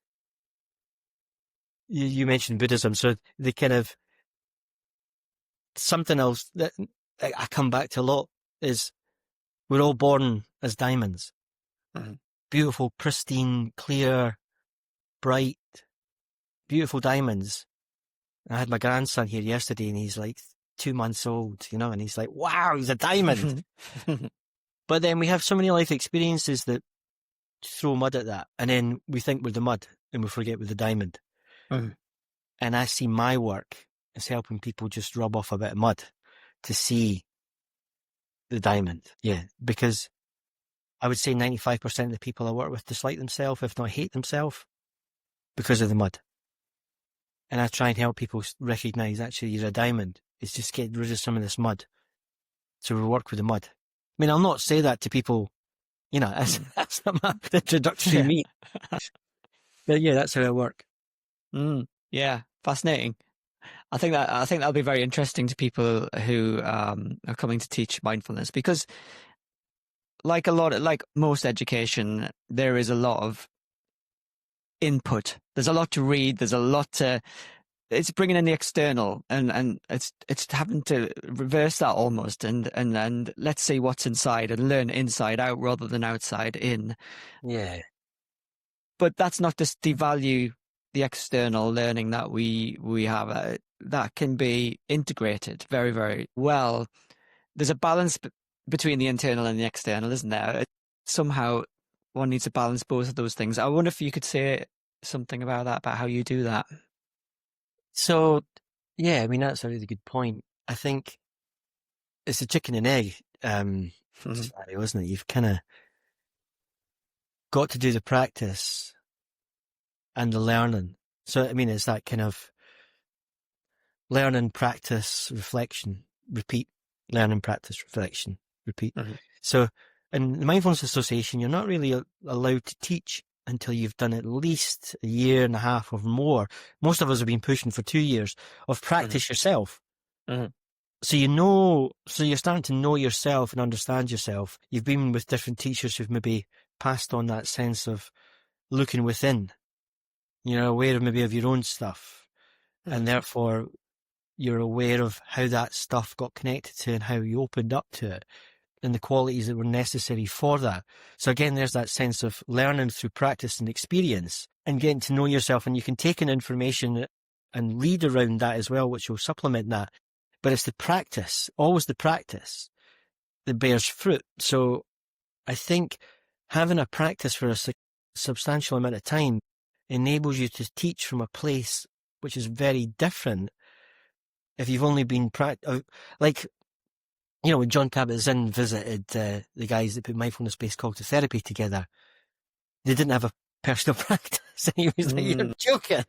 you mentioned Buddhism, so the kind of something else that I come back to a lot is we're all born as diamonds. Beautiful, pristine, clear, bright, beautiful diamonds. I had my grandson here yesterday and he's like 2 months old, and he's like, wow, he's a diamond. But then we have so many life experiences that throw mud at that. And then we think we're the mud and we forget we're the diamond. And I see my work as helping people just rub off a bit of mud to see the diamond. Yeah, because I would say 95% of the people I work with dislike themselves, if not hate themselves, because of the mud. And I try and help people recognise actually you're a diamond. It's just get rid of some of this mud. So we work with the mud. I mean, I'll not say that to people, that's not my introductory meet. But yeah, that's how I work. Yeah, fascinating. I think that'll be very interesting to people who are coming to teach mindfulness, because like most education, there is a lot of input. There's a lot to read. There's a lot to. It's bringing in the external, and it's having to reverse that almost, and let's see what's inside and learn inside out rather than outside in. Yeah. But that's not to devalue the external learning that we have. That can be integrated very, very well. There's a balance between the internal and the external, isn't there? Somehow one needs to balance both of those things. I wonder if you could say something about that, about how you do that. So, yeah, I mean, that's a really good point. I think it's a chicken and egg scenario, isn't it? You've kind of got to do the practice and the learning. So, I mean, it's that kind of learning, practice, reflection, repeat, learning, practice, reflection, repeat. So in the Mindfulness Association, you're not really allowed to teach until you've done at least a year and a half or more. Most of us have been pushing for 2 years of practice yourself. So you're starting to know yourself and understand yourself. You've been with different teachers who've maybe passed on that sense of looking within. You're aware of maybe of your own stuff, and therefore you're aware of how that stuff got connected to and how you opened up to it and the qualities that were necessary for that. So again, there's that sense of learning through practice and experience and getting to know yourself, and you can take in information and read around that as well, which will supplement that. But it's the practice, always the practice, that bears fruit. So I think having a practice for a substantial amount of time enables you to teach from a place which is very different. If you've only been like, when John Kabat-Zinn visited the guys that put mindfulness-based cognitive therapy together, they didn't have a personal practice. And he was like, "You're joking."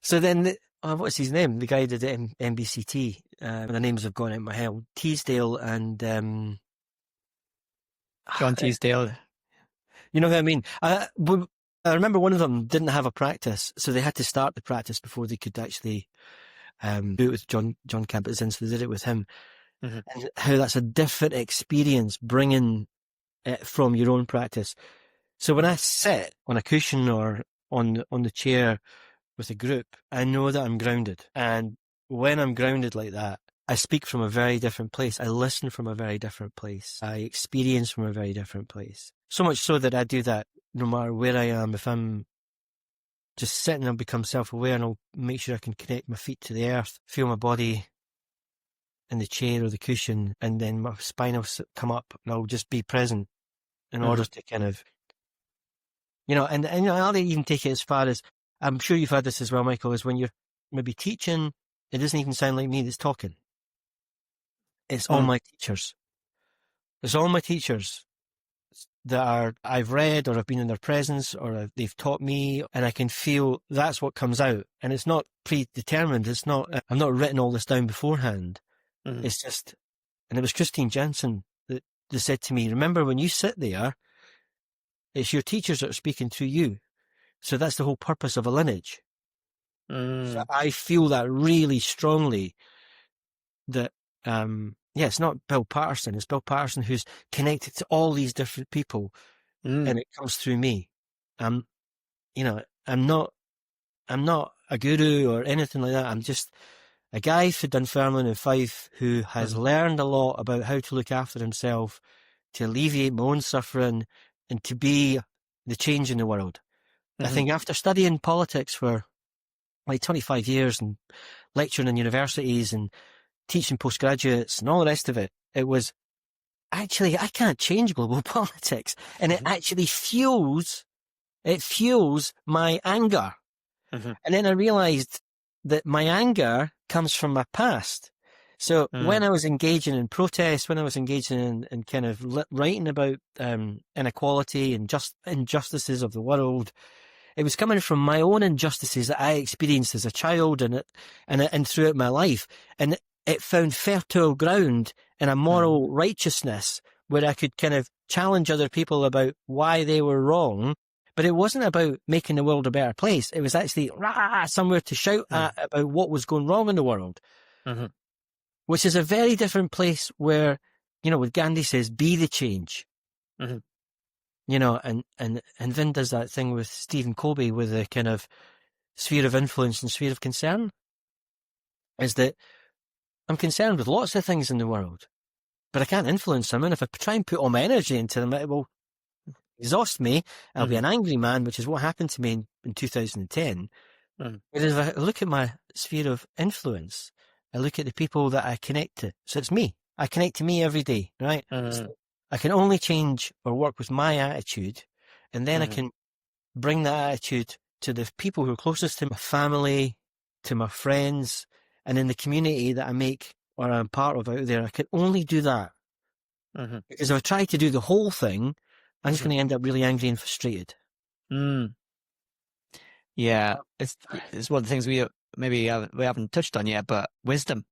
So then, what's his name? The guy that did MBCT. The names have gone out of my head. Teasdale and John Teasdale. You know what I mean? I remember one of them didn't have a practice, so they had to start the practice before they could actually do it with John Kabat-Zinn, so they did it with him. And how that's a different experience, bringing it from your own practice. So when I sit on a cushion or on the chair with a group, I know that I'm grounded. And when I'm grounded like that, I speak from a very different place. I listen from a very different place. I experience from a very different place. So much so that I do that no matter where I am. If I'm just sitting, I'll become self-aware, and I'll make sure I can connect my feet to the earth, feel my body in the chair or the cushion, and then my spine will come up, and I'll just be present in order to kind of, and I'll even take it as far as, I'm sure you've had this as well, Michael, is when you're maybe teaching, it doesn't even sound like me that's talking. It's all my teachers. It's all my teachers that I've read, or I've been in their presence, or they've taught me, and I can feel that's what comes out. And it's not predetermined. It's not, I'm not written all this down beforehand. It's just, and it was Christine Jansen that said to me, remember when you sit there, it's your teachers that are speaking through you. So that's the whole purpose of a lineage. So I feel that really strongly that, it's not Bill Paterson. It's Bill Paterson who's connected to all these different people, and it comes through me. I'm not a guru or anything like that. I'm just a guy for Dunfermline and Fife who has learned a lot about how to look after himself, to alleviate my own suffering, and to be the change in the world. I think after studying politics for like 25 years and lecturing in universities and teaching postgraduates and all the rest of it, it was actually, I can't change global politics. And it actually fuels my anger. And then I realized that my anger comes from my past. So when I was engaging in protest, when I was engaging in kind of writing about inequality and injustices of the world, it was coming from my own injustices that I experienced as a child and throughout my life. And it found fertile ground in a moral righteousness where I could kind of challenge other people about why they were wrong. But it wasn't about making the world a better place. It was actually somewhere to shout at about what was going wrong in the world, which is a very different place where, what Gandhi says, be the change. And Vin does that thing with Stephen Covey with the kind of sphere of influence and sphere of concern, is that I'm concerned with lots of things in the world, but I can't influence them. And if I try and put all my energy into them, it will exhaust me. I'll be an angry man, which is what happened to me in 2010. Whereas if I look at my sphere of influence, I look at the people that I connect to. So it's me. I connect to me every day, right? So I can only change or work with my attitude, and then I can bring that attitude to the people who are closest to my family, to my friends, and in the community that I make or I'm part of out there. I can only do that. Because if I try to do the whole thing, I'm just going to end up really angry and frustrated. Yeah, it's one of the things we haven't touched on yet, but wisdom.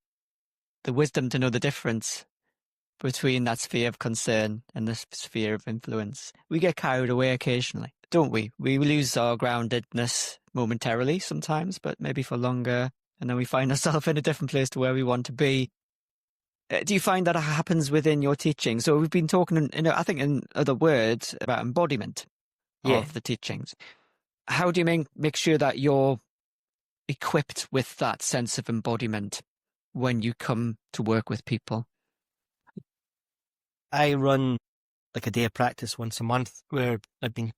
The wisdom to know the difference between that sphere of concern and the sphere of influence. We get carried away occasionally, don't we? We lose our groundedness momentarily sometimes, but maybe for longer, and then we find ourselves in a different place to where we want to be. Do you find that happens within your teaching? So we've been talking, I think in other words, about embodiment of the teachings. How do you make sure that you're equipped with that sense of embodiment when you come to work with people? I run like a day of practice once a month where I've been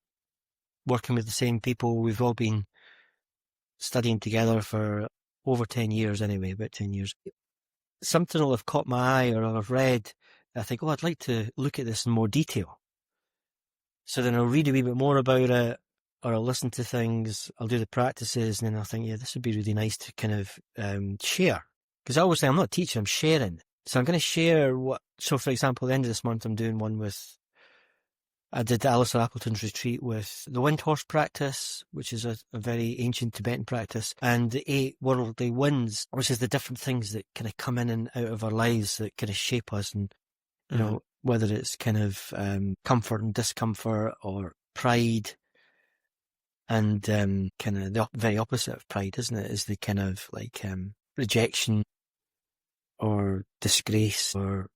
working with the same people. We've all been studying together for over 10 years anyway, about 10 years. Something will have caught my eye or I've read. I think, I'd like to look at this in more detail. So then I'll read a wee bit more about it, or I'll listen to things, I'll do the practices, and then I'll think, this would be really nice to kind of share. Because I always say, I'm not teaching, I'm sharing. So I'm going to share so for example, at the end of this month, I'm doing one I did Alistair Appleton's retreat with the wind horse practice, which is a very ancient Tibetan practice, and the 8 worldly winds, which is the different things that kind of come in and out of our lives that kind of shape us. And, whether it's kind of comfort and discomfort or pride. And kind of the very opposite of pride, isn't it? Is the kind of like rejection or disgrace or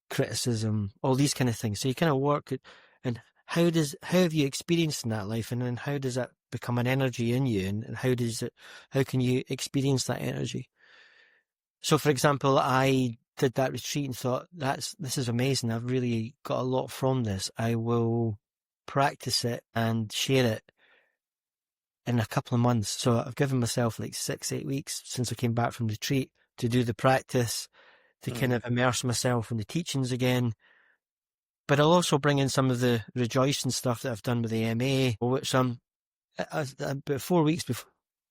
criticism, all these kind of things. So you kind of work it, and how have you experienced in that life, and then how does that become an energy in you, and how can you experience that energy? So, for example, I did that retreat and thought, this is amazing. I've really got a lot from this. I will practice it and share it in a couple of months. So I've given myself like 6-8 weeks since I came back from the retreat to do the practice, to kind of immerse myself in the teachings again. But I'll also bring in some of the rejoicing stuff that I've done with the MA, which I'm about 4 weeks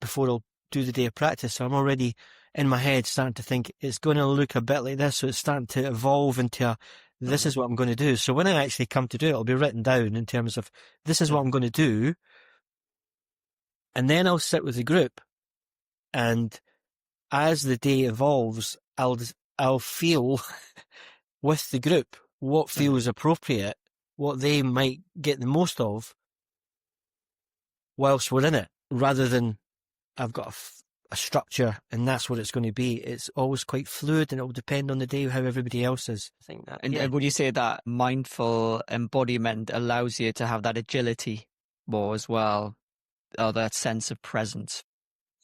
before I'll do the day of practice. So I'm already in my head starting to think it's going to look a bit like this. So it's starting to evolve into this is what I'm going to do. So when I actually come to do it, it'll be written down in terms of this is what I'm going to do. And then I'll sit with the group, and as the day evolves, I'll feel with the group what feels appropriate, what they might get the most of whilst we're in it, rather than I've got a structure and that's what it's going to be. It's always quite fluid, and it will depend on the day how everybody else is. I think that. And would you say that mindful embodiment allows you to have that agility more as well, or that sense of presence?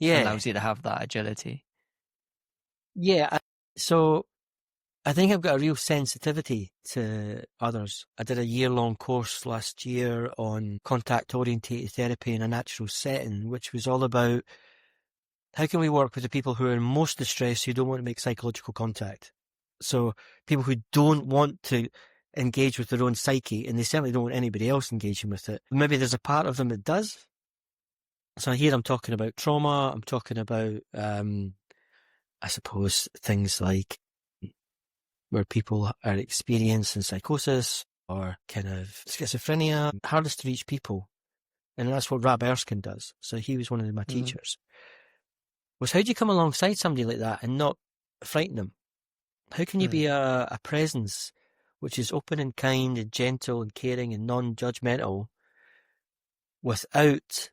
Allows you to have that agility. Yeah. So I think I've got a real sensitivity to others. I did a year-long course last year on contact-orientated therapy in a natural setting, which was all about how can we work with the people who are in most distress, who don't want to make psychological contact. So people who don't want to engage with their own psyche, and they certainly don't want anybody else engaging with it. Maybe there's a part of them that does. So here I'm talking about trauma. I'm talking about, I suppose, things like where people are experiencing psychosis or kind of schizophrenia, hardest to reach people. And that's what Rab Erskine does. So he was one of my teachers. Was how do you come alongside somebody like that and not frighten them? How can you be a presence which is open and kind and gentle and caring and non-judgmental without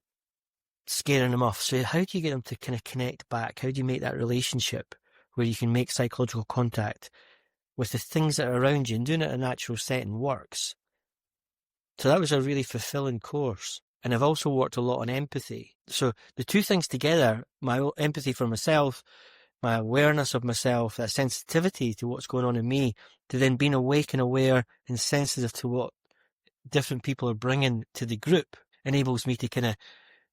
scaring them off? So how do you get them to kind of connect back? How do you make that relationship where you can make psychological contact with the things that are around you, and doing it in a natural setting works? So that was a really fulfilling course. And I've also worked a lot on empathy. So the two things together, my empathy for myself, my awareness of myself, that sensitivity to what's going on in me, to then being awake and aware and sensitive to what different people are bringing to the group, enables me to kind of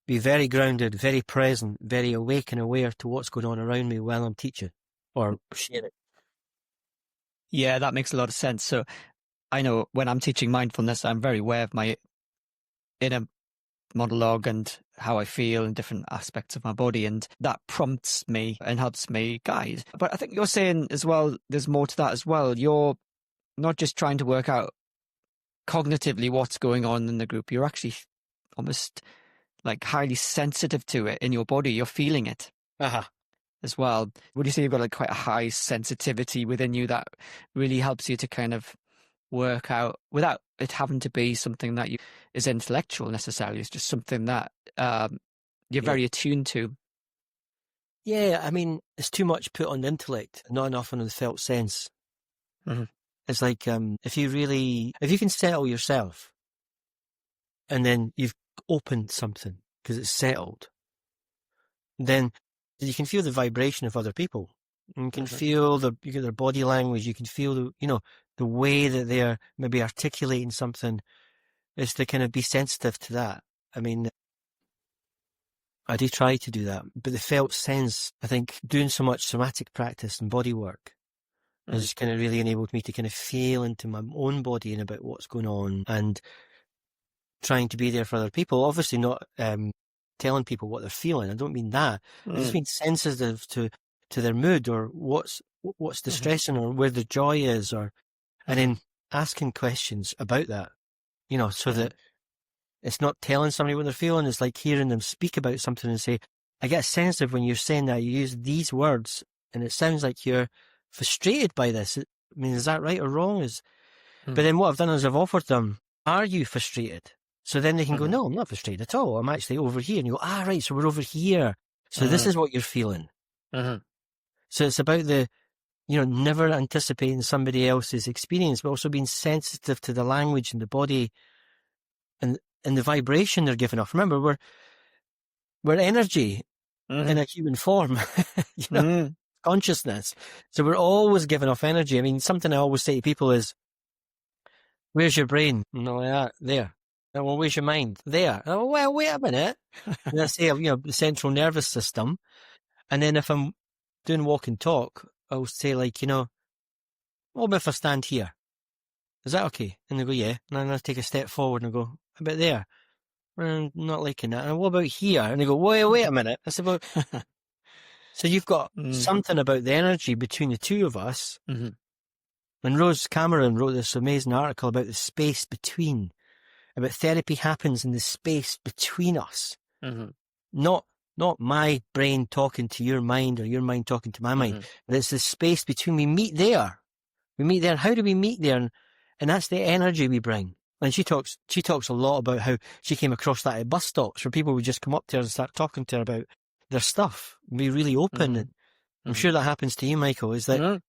be very grounded, very present, very awake and aware to what's going on around me while I'm teaching or sharing. Yeah, that makes a lot of sense. So I know when I'm teaching mindfulness, I'm very aware of my inner monologue and how I feel in different aspects of my body, and that prompts me and helps me guide. But I think you're saying as well, there's more to that as well. You're not just trying to work out cognitively what's going on in the group. You're actually almost like highly sensitive to it in your body. You're feeling it. As well. Would you say you've got like quite a high sensitivity within you that really helps you to kind of work out without it having to be something that is intellectual necessarily? It's just something that you're very attuned to. Yeah, I mean, it's too much put on the intellect, not enough on the felt sense. It's like if you can settle yourself, and then you've opened something because it's settled, then you can feel the vibration of other people. You can feel their body language. You can feel the way that they're maybe articulating something. Is to kind of be sensitive to that. I mean, I do try to do that, but the felt sense, I think, doing so much somatic practice and body work has kind of really enabled me to kind of feel into my own body and about what's going on, and trying to be there for other people. Obviously, not telling people what they're feeling. I don't mean that. I just mean sensitive to their mood, or what's distressing, or where the joy is, and then asking questions about that, so that it's not telling somebody what they're feeling. It's like hearing them speak about something and say, I get a sense of when you're saying that, you use these words and it sounds like you're frustrated by this. I mean, is that right or wrong? But then what I've done is I've offered them, are you frustrated? So then they can go, no, I'm not frustrated at all. I'm actually over here. And you go, right, so we're over here. So this is what you're feeling. So it's about never anticipating somebody else's experience, but also being sensitive to the language and the body and the vibration they're giving off. Remember, we're energy in a human form. consciousness. So we're always giving off energy. I mean, something I always say to people is, where's your brain? No, like that, there. Oh, well, where's your mind? There. Oh, well, wait a minute. And I say, the central nervous system. And then if I'm doing walk and talk, I'll say like, what about if I stand here? Is that okay? And they go, yeah. And then I take a step forward and I go, how about there? I'm not liking that. And what about here? And they go, wait a minute. I said, well, so you've got something about the energy between the two of us. Mm-hmm. And Rose Cameron wrote this amazing article about the space between, about therapy happens in the space between us. Mm-hmm. Not my brain talking to your mind or your mind talking to my mind, but it's the space between. We meet there. How do we meet there? And that's the energy we bring. And she talks a lot about how she came across that at bus stops where people would just come up to her and start talking to her about their stuff, be really open. And I'm sure that happens to you, Michael, is that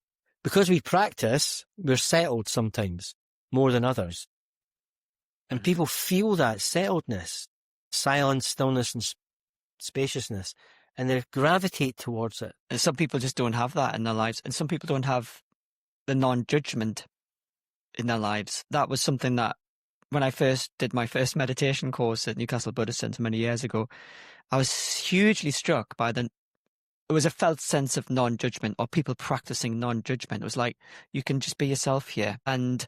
because we practice, we're settled sometimes more than others. And people feel that settledness, silence, stillness, and spaciousness, and they gravitate towards it. And some people just don't have that in their lives, and some people don't have the non-judgment in their lives. That was something that when I first did my first meditation course at Newcastle Buddhist Centre many years ago, I was hugely struck by it was a felt sense of non-judgment, or people practicing non-judgment. It was like, you can just be yourself here. And,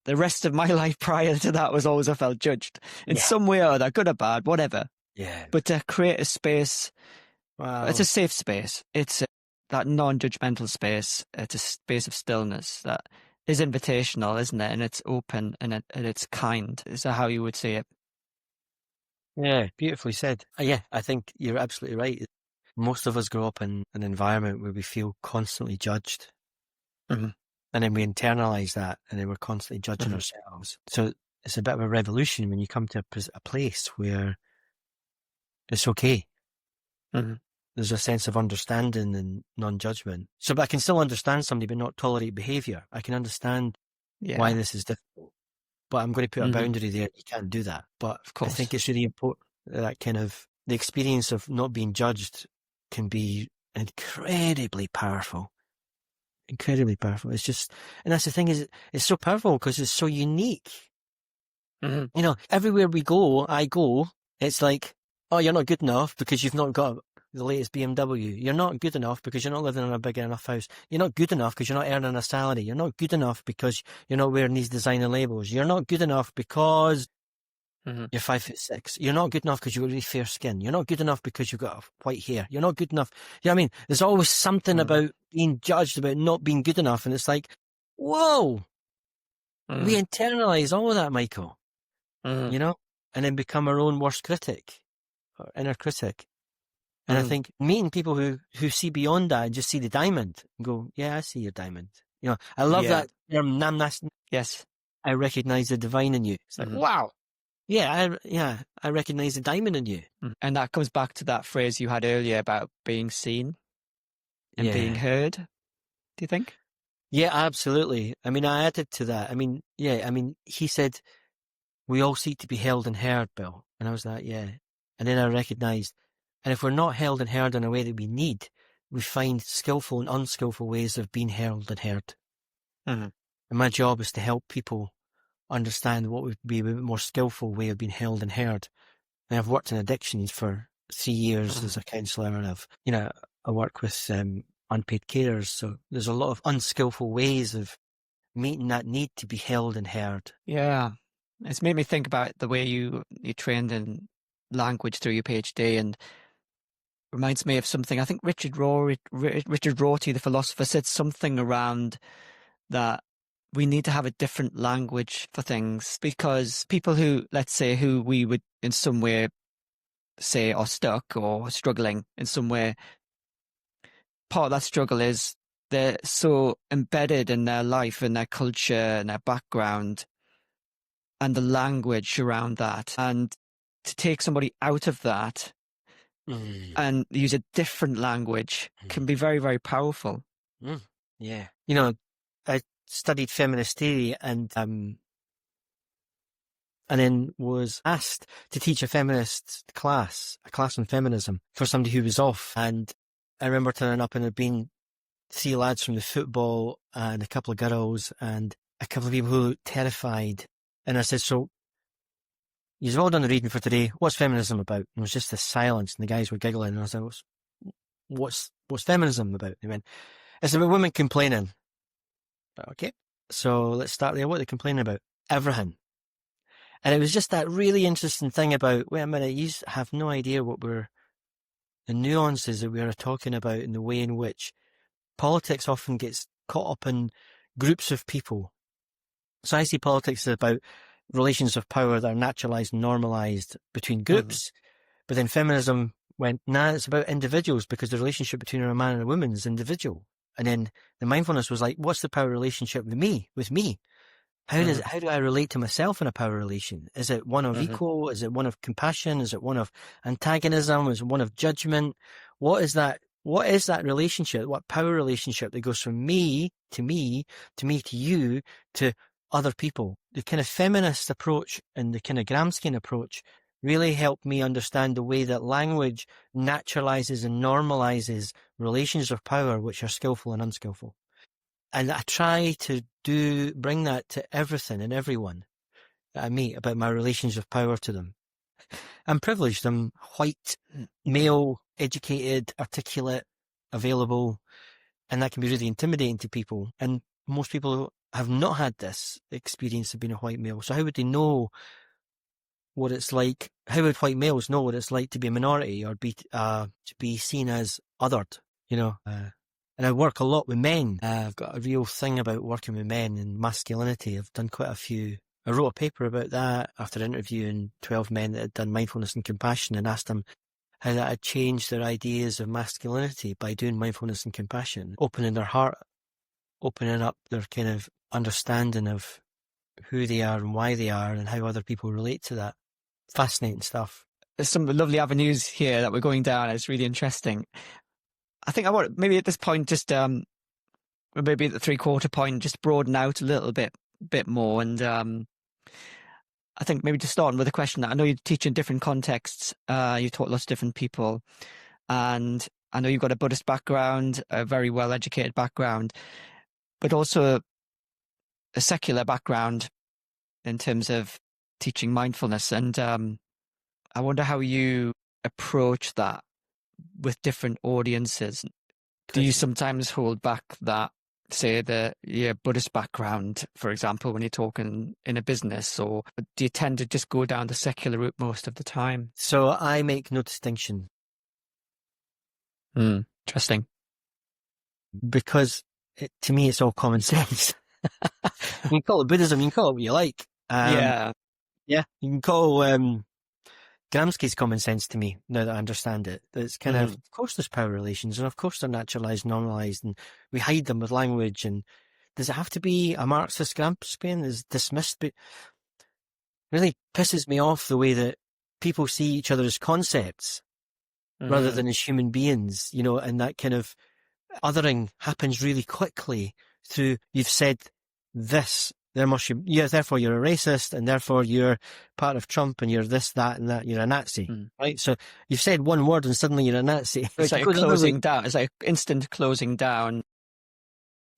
the rest of my life prior to that was always I felt judged in some way or other, good or bad, whatever. Yeah. But to create a space, Wow. It's a safe space. It's that non-judgmental space. It's a space of stillness that is invitational, isn't it? And it's open and it's kind. Is that how you would say it? Yeah, beautifully said. Yeah, I think you're absolutely right. Most of us grow up in an environment where we feel constantly judged. Mm-hmm. And then we internalize that, and then we're constantly judging ourselves. So it's a bit of a revolution when you come to a place where it's okay. Mm-hmm. There's a sense of understanding and non-judgment. So, but I can still understand somebody but not tolerate behaviour. I can understand why this is difficult. But I'm going to put a boundary there. You can't do that. But of course, I think it's really important that the experience of not being judged can be incredibly powerful. Incredibly powerful. It's just, and that's the thing, is it's so powerful because it's so unique. Mm-hmm. Everywhere I go, it's like, oh, you're not good enough because you've not got the latest BMW. You're not good enough because you're not living in a big enough house. You're not good enough because you're not earning a salary. You're not good enough because you're not wearing these designer labels. You're not good enough because you're 5'6". You're not good enough because you've got really fair skin. You're not good enough because you've got white hair. You're not good enough. You know what I mean? There's always something about being judged, about not being good enough. And it's like, whoa, we internalize all of that, Michael, and then become our own worst critic or inner critic. And I think meeting people who see beyond that and just see the diamond and go, yeah, I see your diamond. I love that term, namnas. Yes. I recognize the divine in you. It's like, wow. Yeah, I recognize the diamond in you. And that comes back to that phrase you had earlier about being seen and being heard, do you think? Yeah, absolutely. I mean, I added to that. I mean, he said, we all seek to be held and heard, Bill. And I was like, yeah. And then I recognized, and if we're not held and heard in a way that we need, we find skillful and unskillful ways of being held and heard. And my job is to help people understand what would be a bit more skillful way of being held and heard. And I've worked in addictions for 3 years as a counsellor, and I work with unpaid carers. So there's a lot of unskillful ways of meeting that need to be held and heard. Yeah. It's made me think about the way you trained in language through your PhD, and reminds me of something. I think Richard Rorty, the philosopher, said something around that we need to have a different language for things, because people who, let's say, who we would in some way say are stuck or struggling in some way, part of that struggle is they're so embedded in their life and their culture and their background and the language around that. And to take somebody out of that and use a different language can be very, very powerful. Yeah. I studied feminist theory and then was asked to teach a feminist class, a class on feminism for somebody who was off. And I remember turning up and there'd been 3 lads from the football and a couple of girls and a couple of people who looked terrified. And I said, so, you've all done the reading for today. What's feminism about? And it was just this silence and the guys were giggling. And I said, what's feminism about? They went, it's about women complaining. Okay, so let's start there. What are they complaining about? Everything. And it was just that really interesting thing about, wait a minute, you have no idea the nuances that we are talking about in the way in which politics often gets caught up in groups of people. So I see politics as about relations of power that are naturalized and normalized between groups. But then feminism went, nah, it's about individuals because the relationship between a man and a woman is individual. And then the mindfulness was like, what's the power relationship with me? How do I relate to myself in a power relation? Is it one of equal? Is it one of compassion? Is it one of antagonism? Is it one of judgment? What is that relationship? What power relationship that goes from me to you, to other people? The kind of feminist approach and the kind of Gramscian approach really helped me understand the way that language naturalizes and normalizes relations of power, which are skillful and unskillful. And I try to bring that to everything and everyone that I meet about my relations of power to them. I'm privileged. I'm white, male, educated, articulate, available, and that can be really intimidating to people. And most people have not had this experience of being a white male. So how would they know what it's like? How would white males know what it's like to be a minority or to be seen as othered? And I work a lot with men. I've got a real thing about working with men and masculinity. I've done quite a few. I wrote a paper about that after interviewing 12 men that had done mindfulness and compassion and asked them how that had changed their ideas of masculinity by doing mindfulness and compassion, opening their heart, opening up their kind of understanding of who they are and why they are and how other people relate to that. Fascinating stuff. There's some lovely avenues here that we're going down. It's really interesting. I think I want maybe at this point, just maybe at the 3/4 point, just broaden out a little bit more. And I think maybe just starting with a question that I know you teach in different contexts. You taught lots of different people, and I know you've got a Buddhist background, a very well educated background, but also a secular background in terms of teaching mindfulness. And I wonder how you approach that with different audiences. Do you sometimes hold back that, say, your Buddhist background, for example, when you're talking in a business, or do you tend to just go down the secular route most of the time? So I make no distinction. Interesting. Because to me, it's all common sense. You can call it Buddhism, you can call it what you like. Yeah. You can call Gramsci's common sense to me, now that I understand it. It's kind of course there's power relations, and of course they're naturalized, normalized, and we hide them with language. And does it have to be a Marxist Gramscian is dismissed? But really pisses me off the way that people see each other as concepts rather than as human beings, and that kind of othering happens really quickly through, you've said this, therefore you're a racist, and therefore you're part of Trump, and you're this, that, and that, you're a Nazi, right? So you've said one word and suddenly you're a Nazi. It's like closing down. It's like instant closing down.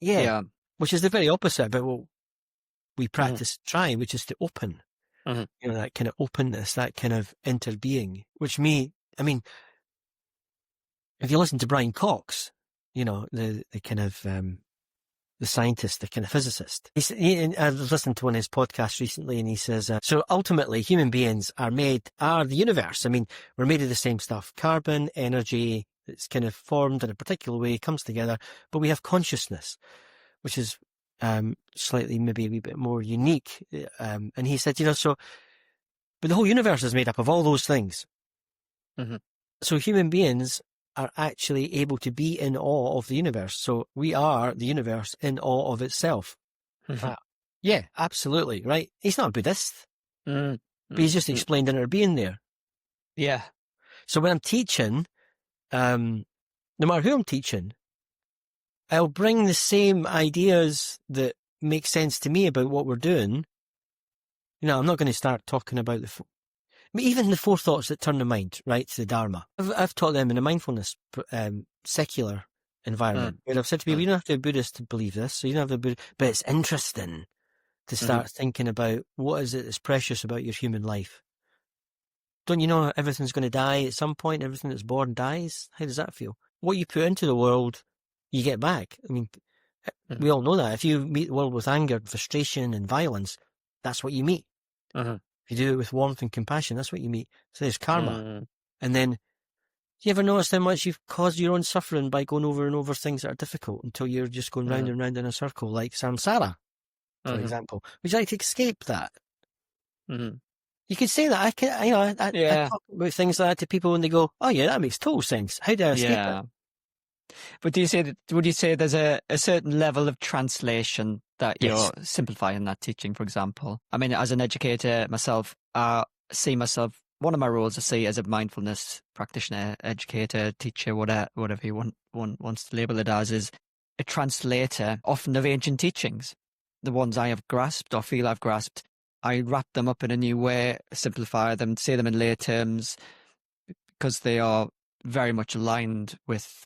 Yeah. Which is the very opposite about what we practice trying, which is to open. That kind of openness, that kind of interbeing, if you listen to Brian Cox, the kind of the scientist, the kind of physicist. I was listening to one of his podcasts recently, and he says, so ultimately human beings are the universe. We're made of the same stuff, carbon, energy, it's kind of formed in a particular way, comes together, but we have consciousness, which is slightly maybe a wee bit more unique. And he said, but the whole universe is made up of all those things. So human beings are actually able to be in awe of the universe. So we are the universe in awe of itself. Yeah, absolutely. Right. He's not a Buddhist, but he's just explained inner being there. Yeah. So when I'm teaching, no matter who I'm teaching, I'll bring the same ideas that make sense to me about what we're doing. I'm not going to start talking about mean, even the four thoughts that turn the mind, right, to the Dharma. I've taught them in a mindfulness secular environment. Where I've said to people, you don't have to be a Buddhist to believe this, so you don't have to be, but it's interesting to start thinking about what is it that's precious about your human life. Don't you know everything's going to die at some point? Everything that's born dies? How does that feel? What you put into the world, you get back. I mean, we all know that. If you meet the world with anger, frustration, and violence, that's what you meet. If you do it with warmth and compassion, that's what you meet. So there's karma. And then, you ever notice how much you've caused your own suffering by going over and over things that are difficult until you're just going round and round in a circle, like samsara, for example? Would you like to escape that? You could say that. I talk about things like that to people and they go, oh yeah, that makes total sense. How do I escape it? But would you say there's a certain level of translation that you're simplifying that teaching, for example? I mean, as an educator myself, I see myself, one of my roles I see as a mindfulness practitioner, educator, teacher, whatever you wants to label it as, is a translator, often of ancient teachings. The ones I have grasped or feel I've grasped, I wrap them up in a new way, simplify them, say them in lay terms, because they are very much aligned with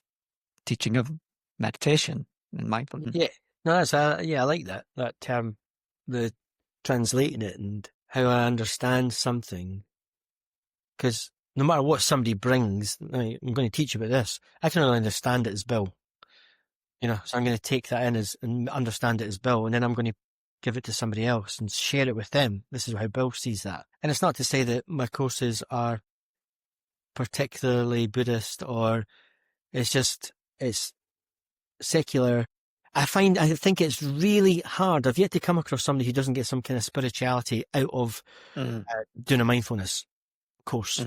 teaching of meditation and mindfulness. Yeah, no, I like that term, the translating it and how I understand something. Because no matter what somebody brings, I'm going to teach you about this. I can only understand it as Bill. So I'm going to take that in and understand it as Bill, and then I'm going to give it to somebody else and share it with them. This is how Bill sees that. And it's not to say that my courses are particularly Buddhist, or it's secular. I think it's really hard. I've yet to come across somebody who doesn't get some kind of spirituality out of doing a mindfulness course.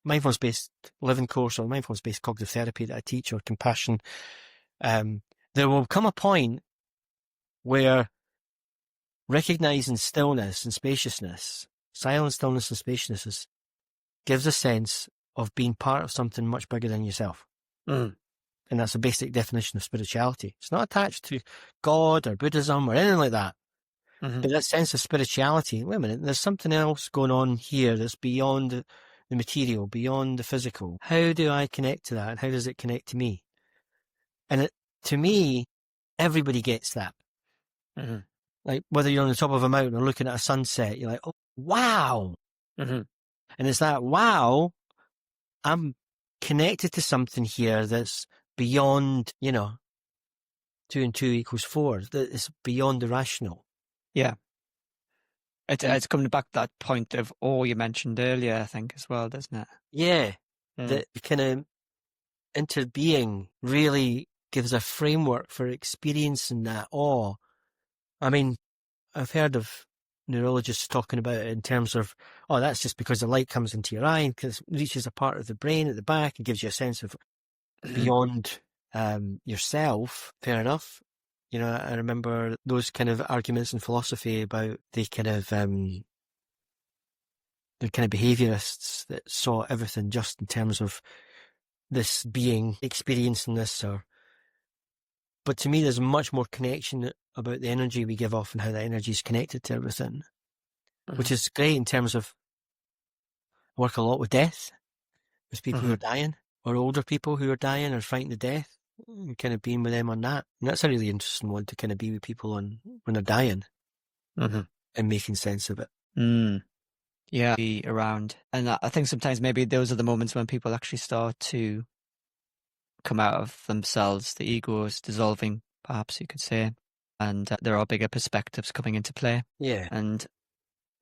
Mindfulness-based living course or mindfulness-based cognitive therapy that I teach, or compassion. There will come a point where recognizing stillness and spaciousness, silence, stillness and spaciousness, gives a sense of being part of something much bigger than yourself. And that's a basic definition of spirituality. It's not attached to God or Buddhism or anything like that. But that sense of spirituality, wait a minute, there's something else going on here that's beyond the material, beyond the physical. How do I connect to that? And how does it connect to me? And to me, everybody gets that. Like, whether you're on the top of a mountain or looking at a sunset, you're like, oh, wow. And it's that, wow, I'm connected to something here that's beyond, 2 and 2 equals 4. That is beyond the rational. Yeah. It's coming back to that point of awe you mentioned earlier, I think, as well, doesn't it? Yeah. The kind of interbeing really gives a framework for experiencing that awe. I mean, I've heard of neurologists talking about it in terms of, oh, that's just because the light comes into your eye because it reaches a part of the brain at the back and gives you a sense of beyond yourself. Fair enough. I remember those kind of arguments in philosophy about the kind of behaviorists that saw everything just in terms of this being experiencing this. But to me, there's much more connection about the energy we give off and how that energy is connected to everything, which is great in terms of, I work a lot with death, with people who are dying, or older people who are dying or frightened to death, and kind of being with them on that. And that's a really interesting one to kind of be with people on when they're dying and making sense of it. Yeah, be around. And I think sometimes maybe those are the moments when people actually start to come out of themselves, the ego is dissolving, perhaps you could say, and there are bigger perspectives coming into play. Yeah. And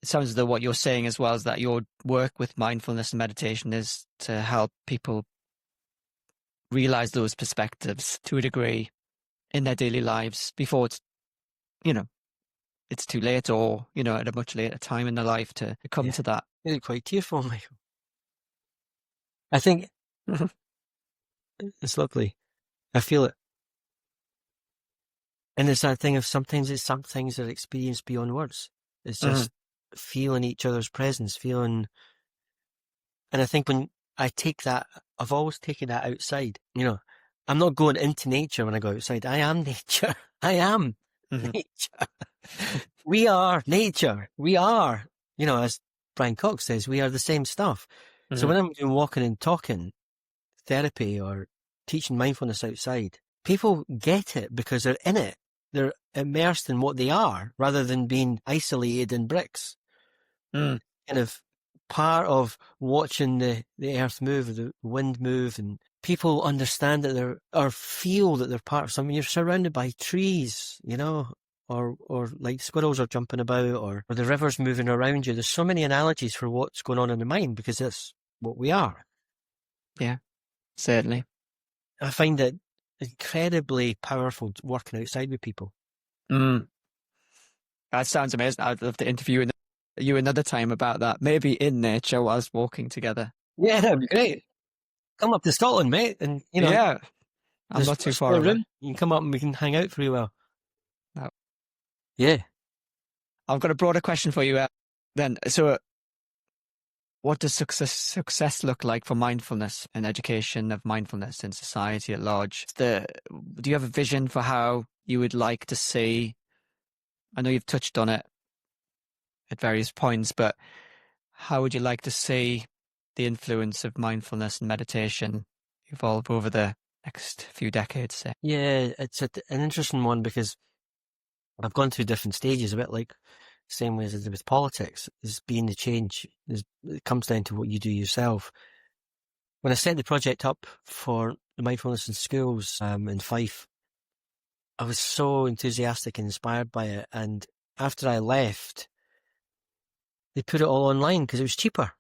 it sounds as though what you're saying as well is that your work with mindfulness and meditation is to help people realize those perspectives to a degree in their daily lives before it's, it's too late, or, at a much later time in their life to come to that. Really quite tearful, Michael. I think it's lovely. I feel it. And it's that thing of sometimes some things are experienced beyond words. It's just feeling each other's presence, feeling. And I think when I take that, I've always taken that outside. I'm not going into nature when I go outside. I am nature. I am nature. We are nature. We are, as Brian Cox says, we are the same stuff. So Mm-hmm. when I'm doing walking and talking therapy or teaching mindfulness outside, people get it because they're in it. They're immersed in what they are rather than being isolated in bricks. Mm. Kind of part of watching the earth move, the wind move, and people understand that they're, or feel that they're part of something. You're surrounded by trees, you know, or like squirrels are jumping about, or the river's moving around you. There's so many analogies for what's going on in the mind because that's what we are. Yeah, certainly. I find it incredibly powerful working outside with people. Mm. That sounds amazing. I'd love to interview you another time about that. Maybe in nature whilst walking together. Yeah, that'd be great. Come up to Scotland, mate, and you know, Yeah, I'm there's not too a far spare away. room. You can come up and we can hang out for a while. No. Yeah. I've got a broader question for you then. So, what does success look like for mindfulness and education of mindfulness in society at large? Do you have a vision for how you would like to see? I know you've touched on it at various points, but how would you like to see the influence of mindfulness and meditation evolve over the next few decades, say? Yeah, it's an interesting one because I've gone through different stages, a bit like the same way as I did with politics, is being the change. It comes down to what you do yourself. When I set the project up for the Mindfulness in Schools in Fife, I was so enthusiastic and inspired by it. And after I left, they put it all online because it was cheaper.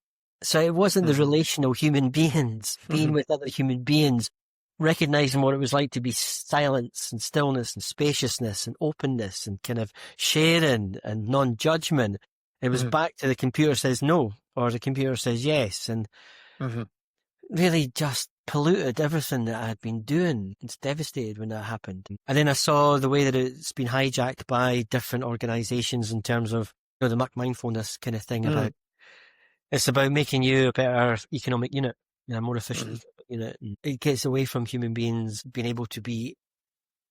So it wasn't the relational human beings, being with other human beings, recognizing what it was like to be silence and stillness and spaciousness and openness and kind of sharing and non-judgment. It was back to the computer says no or the computer says yes, and really just polluted everything that I had been doing. It's devastated when that happened. And then I saw the way that it's been hijacked by different organizations in terms of, you know, the mindfulness kind of thing about it's about making you a better economic unit, you know, more efficient unit. And it gets away from human beings being able to be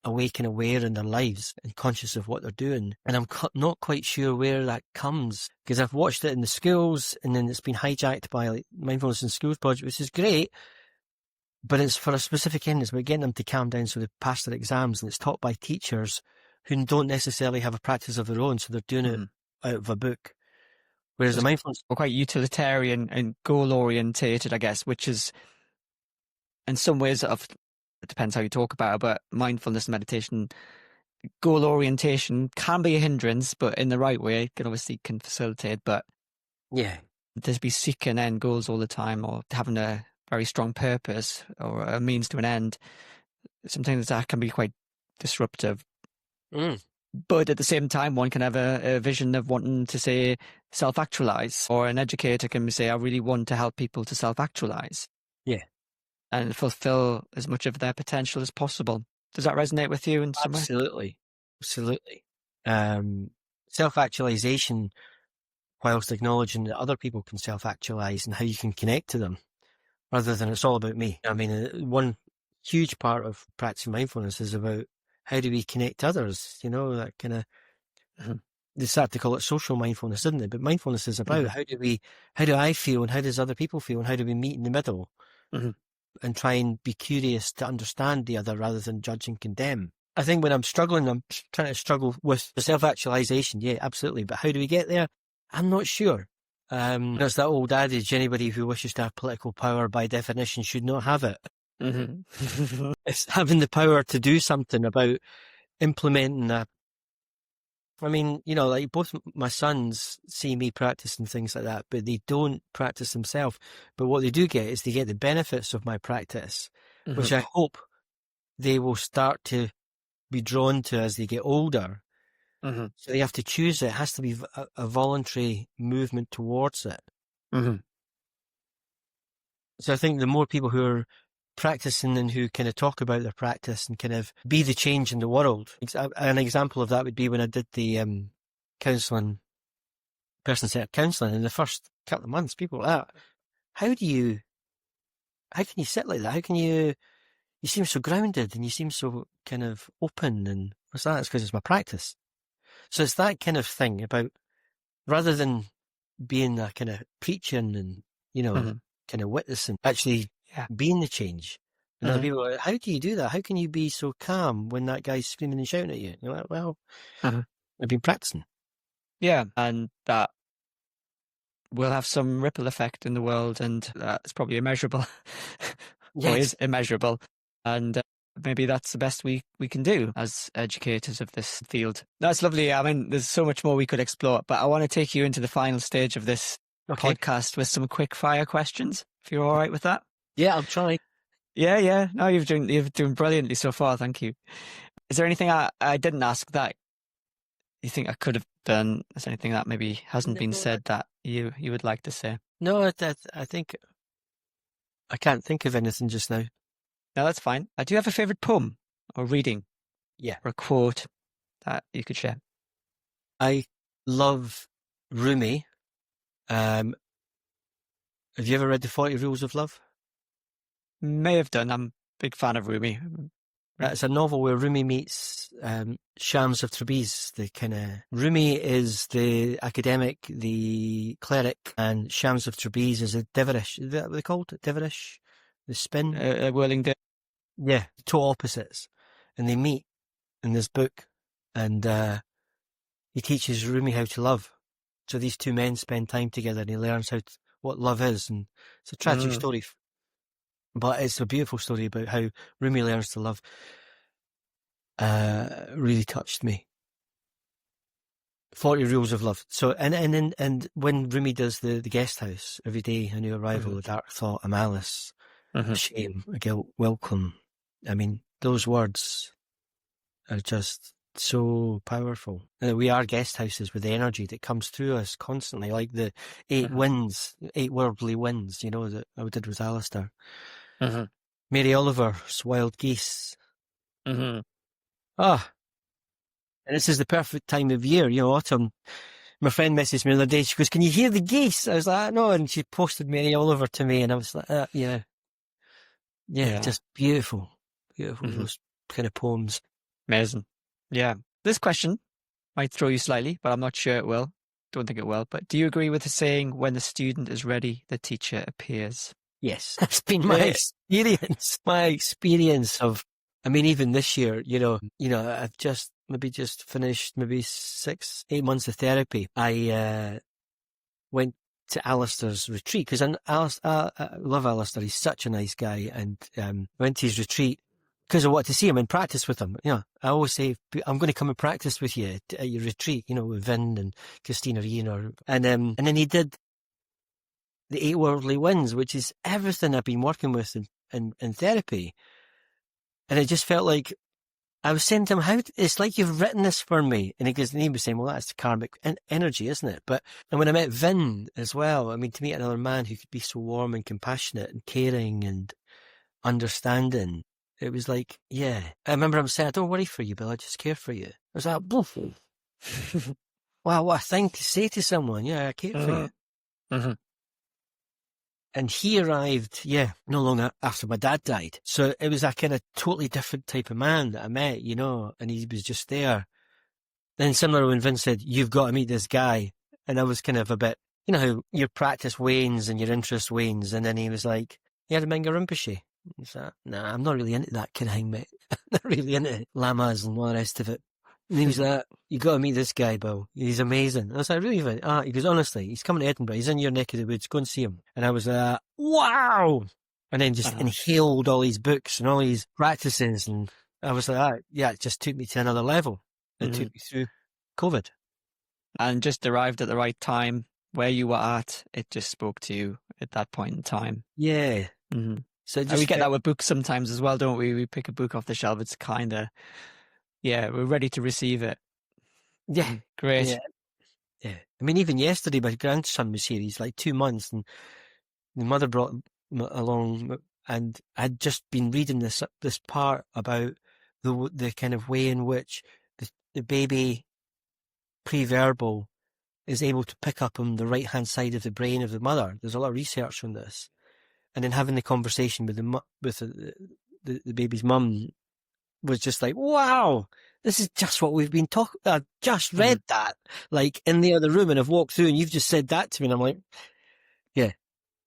awake and aware in their lives and conscious of what they're doing. And I'm not quite sure where that comes because I've watched it in the schools and then it's been hijacked by like Mindfulness in Schools project, which is great, but it's for a specific end. It's about getting them to calm down so they pass their exams, and it's taught by teachers who don't necessarily have a practice of their own, so they're doing it out of a book. Whereas the mindfulness, quite utilitarian and goal orientated, I guess, which is in some ways it depends how you talk about it, but mindfulness and meditation, goal orientation can be a hindrance, but in the right way, it can facilitate. But yeah, to be seeking end goals all the time or having a very strong purpose or a means to an end, sometimes that can be quite disruptive. But at the same time, one can have a vision of wanting to, say, self-actualize, or an educator can say, I really want to help people to self-actualize. Yeah. And fulfill as much of their potential as possible. Does that resonate with you in some way? Absolutely. Absolutely. Self-actualization, whilst acknowledging that other people can self-actualize and how you can connect to them, rather than it's all about me. I mean, one huge part of practicing mindfulness is about how do we connect to others, you know, that kind of, they start to call it social mindfulness, didn't they? But mindfulness is about how do I feel and how does other people feel and how do we meet in the middle and try and be curious to understand the other rather than judge and condemn. I think when I'm struggling, I'm trying to struggle with the self-actualization. Yeah, absolutely. But how do we get there? I'm not sure. There's that old adage, anybody who wishes to have political power by definition should not have it. It's having the power to do something about implementing that. I mean, you know, like both my sons see me practice and things like that, but they don't practice themselves. But what they do get is they get the benefits of my practice, which I hope they will start to be drawn to as they get older. So they have to choose it. It has to be a voluntary movement towards it. So I think the more people who are practicing and who kind of talk about their practice and kind of be the change in the world. An example of that would be when I did the counselling, person-centered counselling in the first couple of months. People were like, how can you sit like that? How can you seem so grounded and you seem so kind of open, and what's that? It's because it's my practice. So it's that kind of thing about, rather than being a kind of preaching and, kind of witnessing, actually being the change. And other people are like, how do you do that? How can you be so calm when that guy's screaming and shouting at you? You're like, well, I've been practicing. Yeah, and that will have some ripple effect in the world, and it's probably immeasurable, or is immeasurable. And maybe that's the best we can do as educators of this field. That's lovely. I mean, there's so much more we could explore, but I want to take you into the final stage of this podcast with some quick fire questions, if you're all right with that. Yeah, I'll try. Yeah. No, you're doing brilliantly so far. Thank you. Is there anything I didn't ask that you think I could have done? Is there anything that maybe hasn't been said that you would like to say? No, I think I can't think of anything just now. No, that's fine. Do you have a favorite poem or reading? Yeah. Or a quote that you could share? I love Rumi. Have you ever read The 40 Rules of Love? May have done. I'm a big fan of Rumi. It's a novel where Rumi meets Shams of Tabriz. Rumi is the academic, the cleric, and Shams of Tabriz is a dervish. Is that what they called it? Dervish? The spin? Whirling dervish. Yeah, two opposites. And they meet in this book, and he teaches Rumi how to love. So these two men spend time together, and he learns what love is. And it's a tragic story, but it's a beautiful story about how Rumi learns to love. Really touched me. 40 Rules of Love. So, and when Rumi does the guest house every day, a new arrival, a dark thought, a malice, a shame, a guilt, welcome. I mean, those words are just so powerful. We are guest houses with the energy that comes through us constantly, like the 8 winds, 8 worldly winds, that I did with Alistair. Mary Oliver's Wild Geese. And this is the perfect time of year, autumn. My friend messaged me the other day. She goes, "Can you hear the geese?" I was like, "No," and she posted Mary Oliver to me, and I was like, yeah, just beautiful, those kind of poems. Amazing. Yeah. This question might throw you slightly, but I'm not sure it will. Don't think it will. But do you agree with the saying, when the student is ready, the teacher appears? Yes, that's been my experience. My experience of, even this year, I've just finished 6-8 months of therapy. I went to Alistair's retreat because I love Alistair. He's such a nice guy, and went to his retreat because I wanted to see him and practice with him. I always say, I'm going to come and practice with you at your retreat, with Vin and Christina Ian, and then he did the 8 worldly winds, which is everything I've been working with in therapy. And it just felt like I was saying to him, it's like you've written this for me. And he was saying, well, that's the karmic energy, isn't it? And when I met Vin as well, to meet another man who could be so warm and compassionate and caring and understanding, it was like, yeah. I remember him saying, "I don't worry for you, Bill, I just care for you." I was like, wow, what a thing to say to someone. Yeah, I care for you. And he arrived, no long after my dad died. So it was a kind of totally different type of man that I met, and he was just there. Then similar when Vince said, "You've got to meet this guy." And I was kind of a bit, how your practice wanes and your interest wanes. And then he was like, "You had a Minga Rinpoche?" He's like, "Nah, I'm not really into that kind of thing, mate. I'm not really into lamas and all the rest of it." And he was like, "You got to meet this guy, Bill. He's amazing." I was like, "Really?" He goes, "Honestly, he's coming to Edinburgh. He's in your neck of the woods. Go and see him." And I was like, "Wow!" And then just inhaled all these books and all these practices. And I was like, it just took me to another level. It took me through COVID. And just arrived at the right time where you were at. It just spoke to you at that point in time. Yeah. So we get that with books sometimes as well, don't we? We pick a book off the shelf. It's kind of, we're ready to receive it. Yeah. Great. Yeah. Even yesterday, my grandson was here. He's like 2 months, and the mother brought him along, and I'd just been reading this part about the kind of way in which the baby pre-verbal is able to pick up on the right-hand side of the brain of the mother. There's a lot of research on this. And then having the conversation with the baby's mum was just like, wow, this is just what we've been talking. I just read that, like in the other room, and I've walked through, and you've just said that to me, and I'm like, yeah,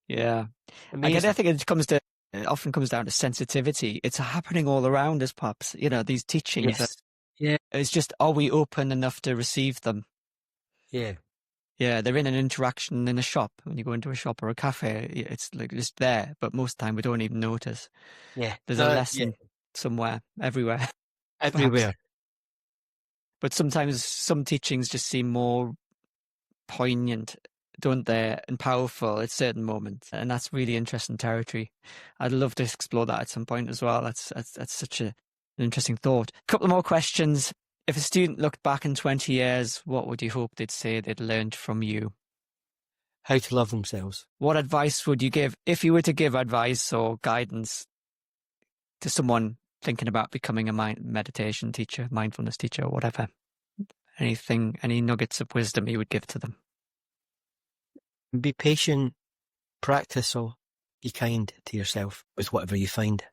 Yeah. amazing. I think it often comes down to sensitivity. It's happening all around us, perhaps. These teachings. Yes, yeah, It's just, are we open enough to receive them? yeah, Yeah, they're in an interaction in a shop. When you go into a shop or a cafe, it's like just there, but most of the time we don't even notice. yeah. There's a No, yeah, lesson somewhere, everywhere, perhaps. everywhere. But sometimes some teachings just seem more poignant, don't they, and powerful at certain moments. And that's really interesting territory. I'd love to explore that at some point as well. That's such an interesting thought. A couple more questions. If a student looked back in 20 years, what would you hope they'd say they'd learned from you? How to love themselves. What advice would you give, if you were to give advice or guidance to someone thinking about becoming a meditation teacher, mindfulness teacher, or whatever? Anything, any nuggets of wisdom you would give to them? Be patient, practice, or be kind to yourself with whatever you find.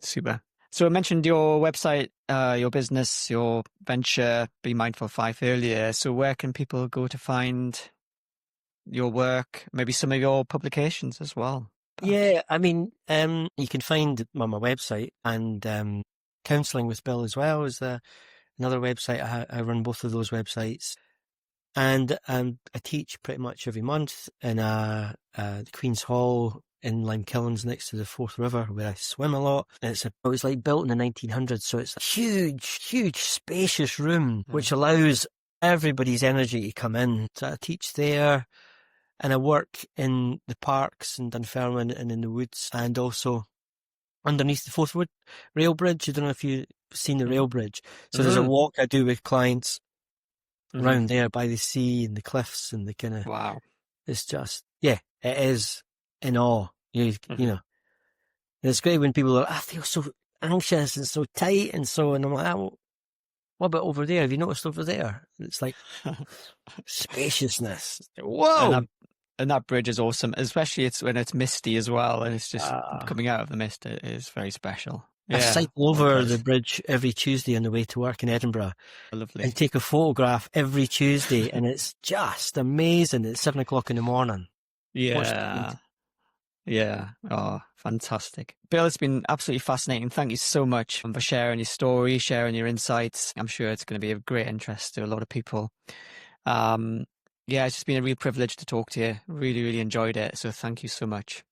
Super. So I mentioned your website, your business, your venture, Be Mindful Fife earlier. So where can people go to find your work, maybe some of your publications as well? Perhaps? Yeah, I mean, you can find on my website, and Counselling with Bill as well is another website. I run both of those websites. And I teach pretty much every month in the Queen's Hall in Limekilns next to the Forth River, where I swim a lot. And it was like built in the 1900s, so it's a huge, huge, spacious room, which allows everybody's energy to come in. So I teach there, and I work in the parks in Dunfermline and in the woods, and also underneath the Forth Wood rail bridge. I don't know if you've seen the rail bridge. So there's a walk I do with clients around there by the sea and the cliffs and the kind of, wow, it's just, yeah, it is in awe. You know, and it's great when people are, I feel so anxious and so tight and so, and I'm like, oh, what about over there? Have you noticed over there? It's like spaciousness. Whoa! And that bridge is awesome, especially when it's misty as well, and it's just coming out of the mist. It is very special. I cycle over the bridge every Tuesday on the way to work in Edinburgh. Lovely. And take a photograph every Tuesday, and it's just amazing. It's 7 o'clock in the morning. Yeah. Yeah. Oh, fantastic. Bill, it's been absolutely fascinating. Thank you so much for sharing your story, sharing your insights. I'm sure it's going to be of great interest to a lot of people. Yeah, it's just been a real privilege to talk to you. Really, really enjoyed it. So thank you so much.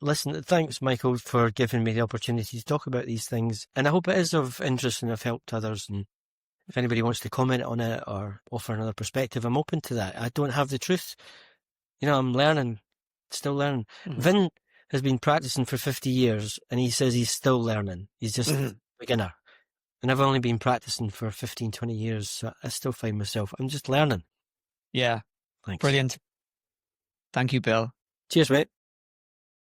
Listen, thanks, Michael, for giving me the opportunity to talk about these things. And I hope it is of interest and I've helped others. And if anybody wants to comment on it or offer another perspective, I'm open to that. I don't have the truth. I'm learning, still learning. Vin has been practicing for 50 years and he says he's still learning. He's just a beginner. And I've only been practicing for 15, 20 years. So I still find myself, I'm just learning. Yeah. Thanks. Brilliant. Thank you, Bill. Cheers, mate.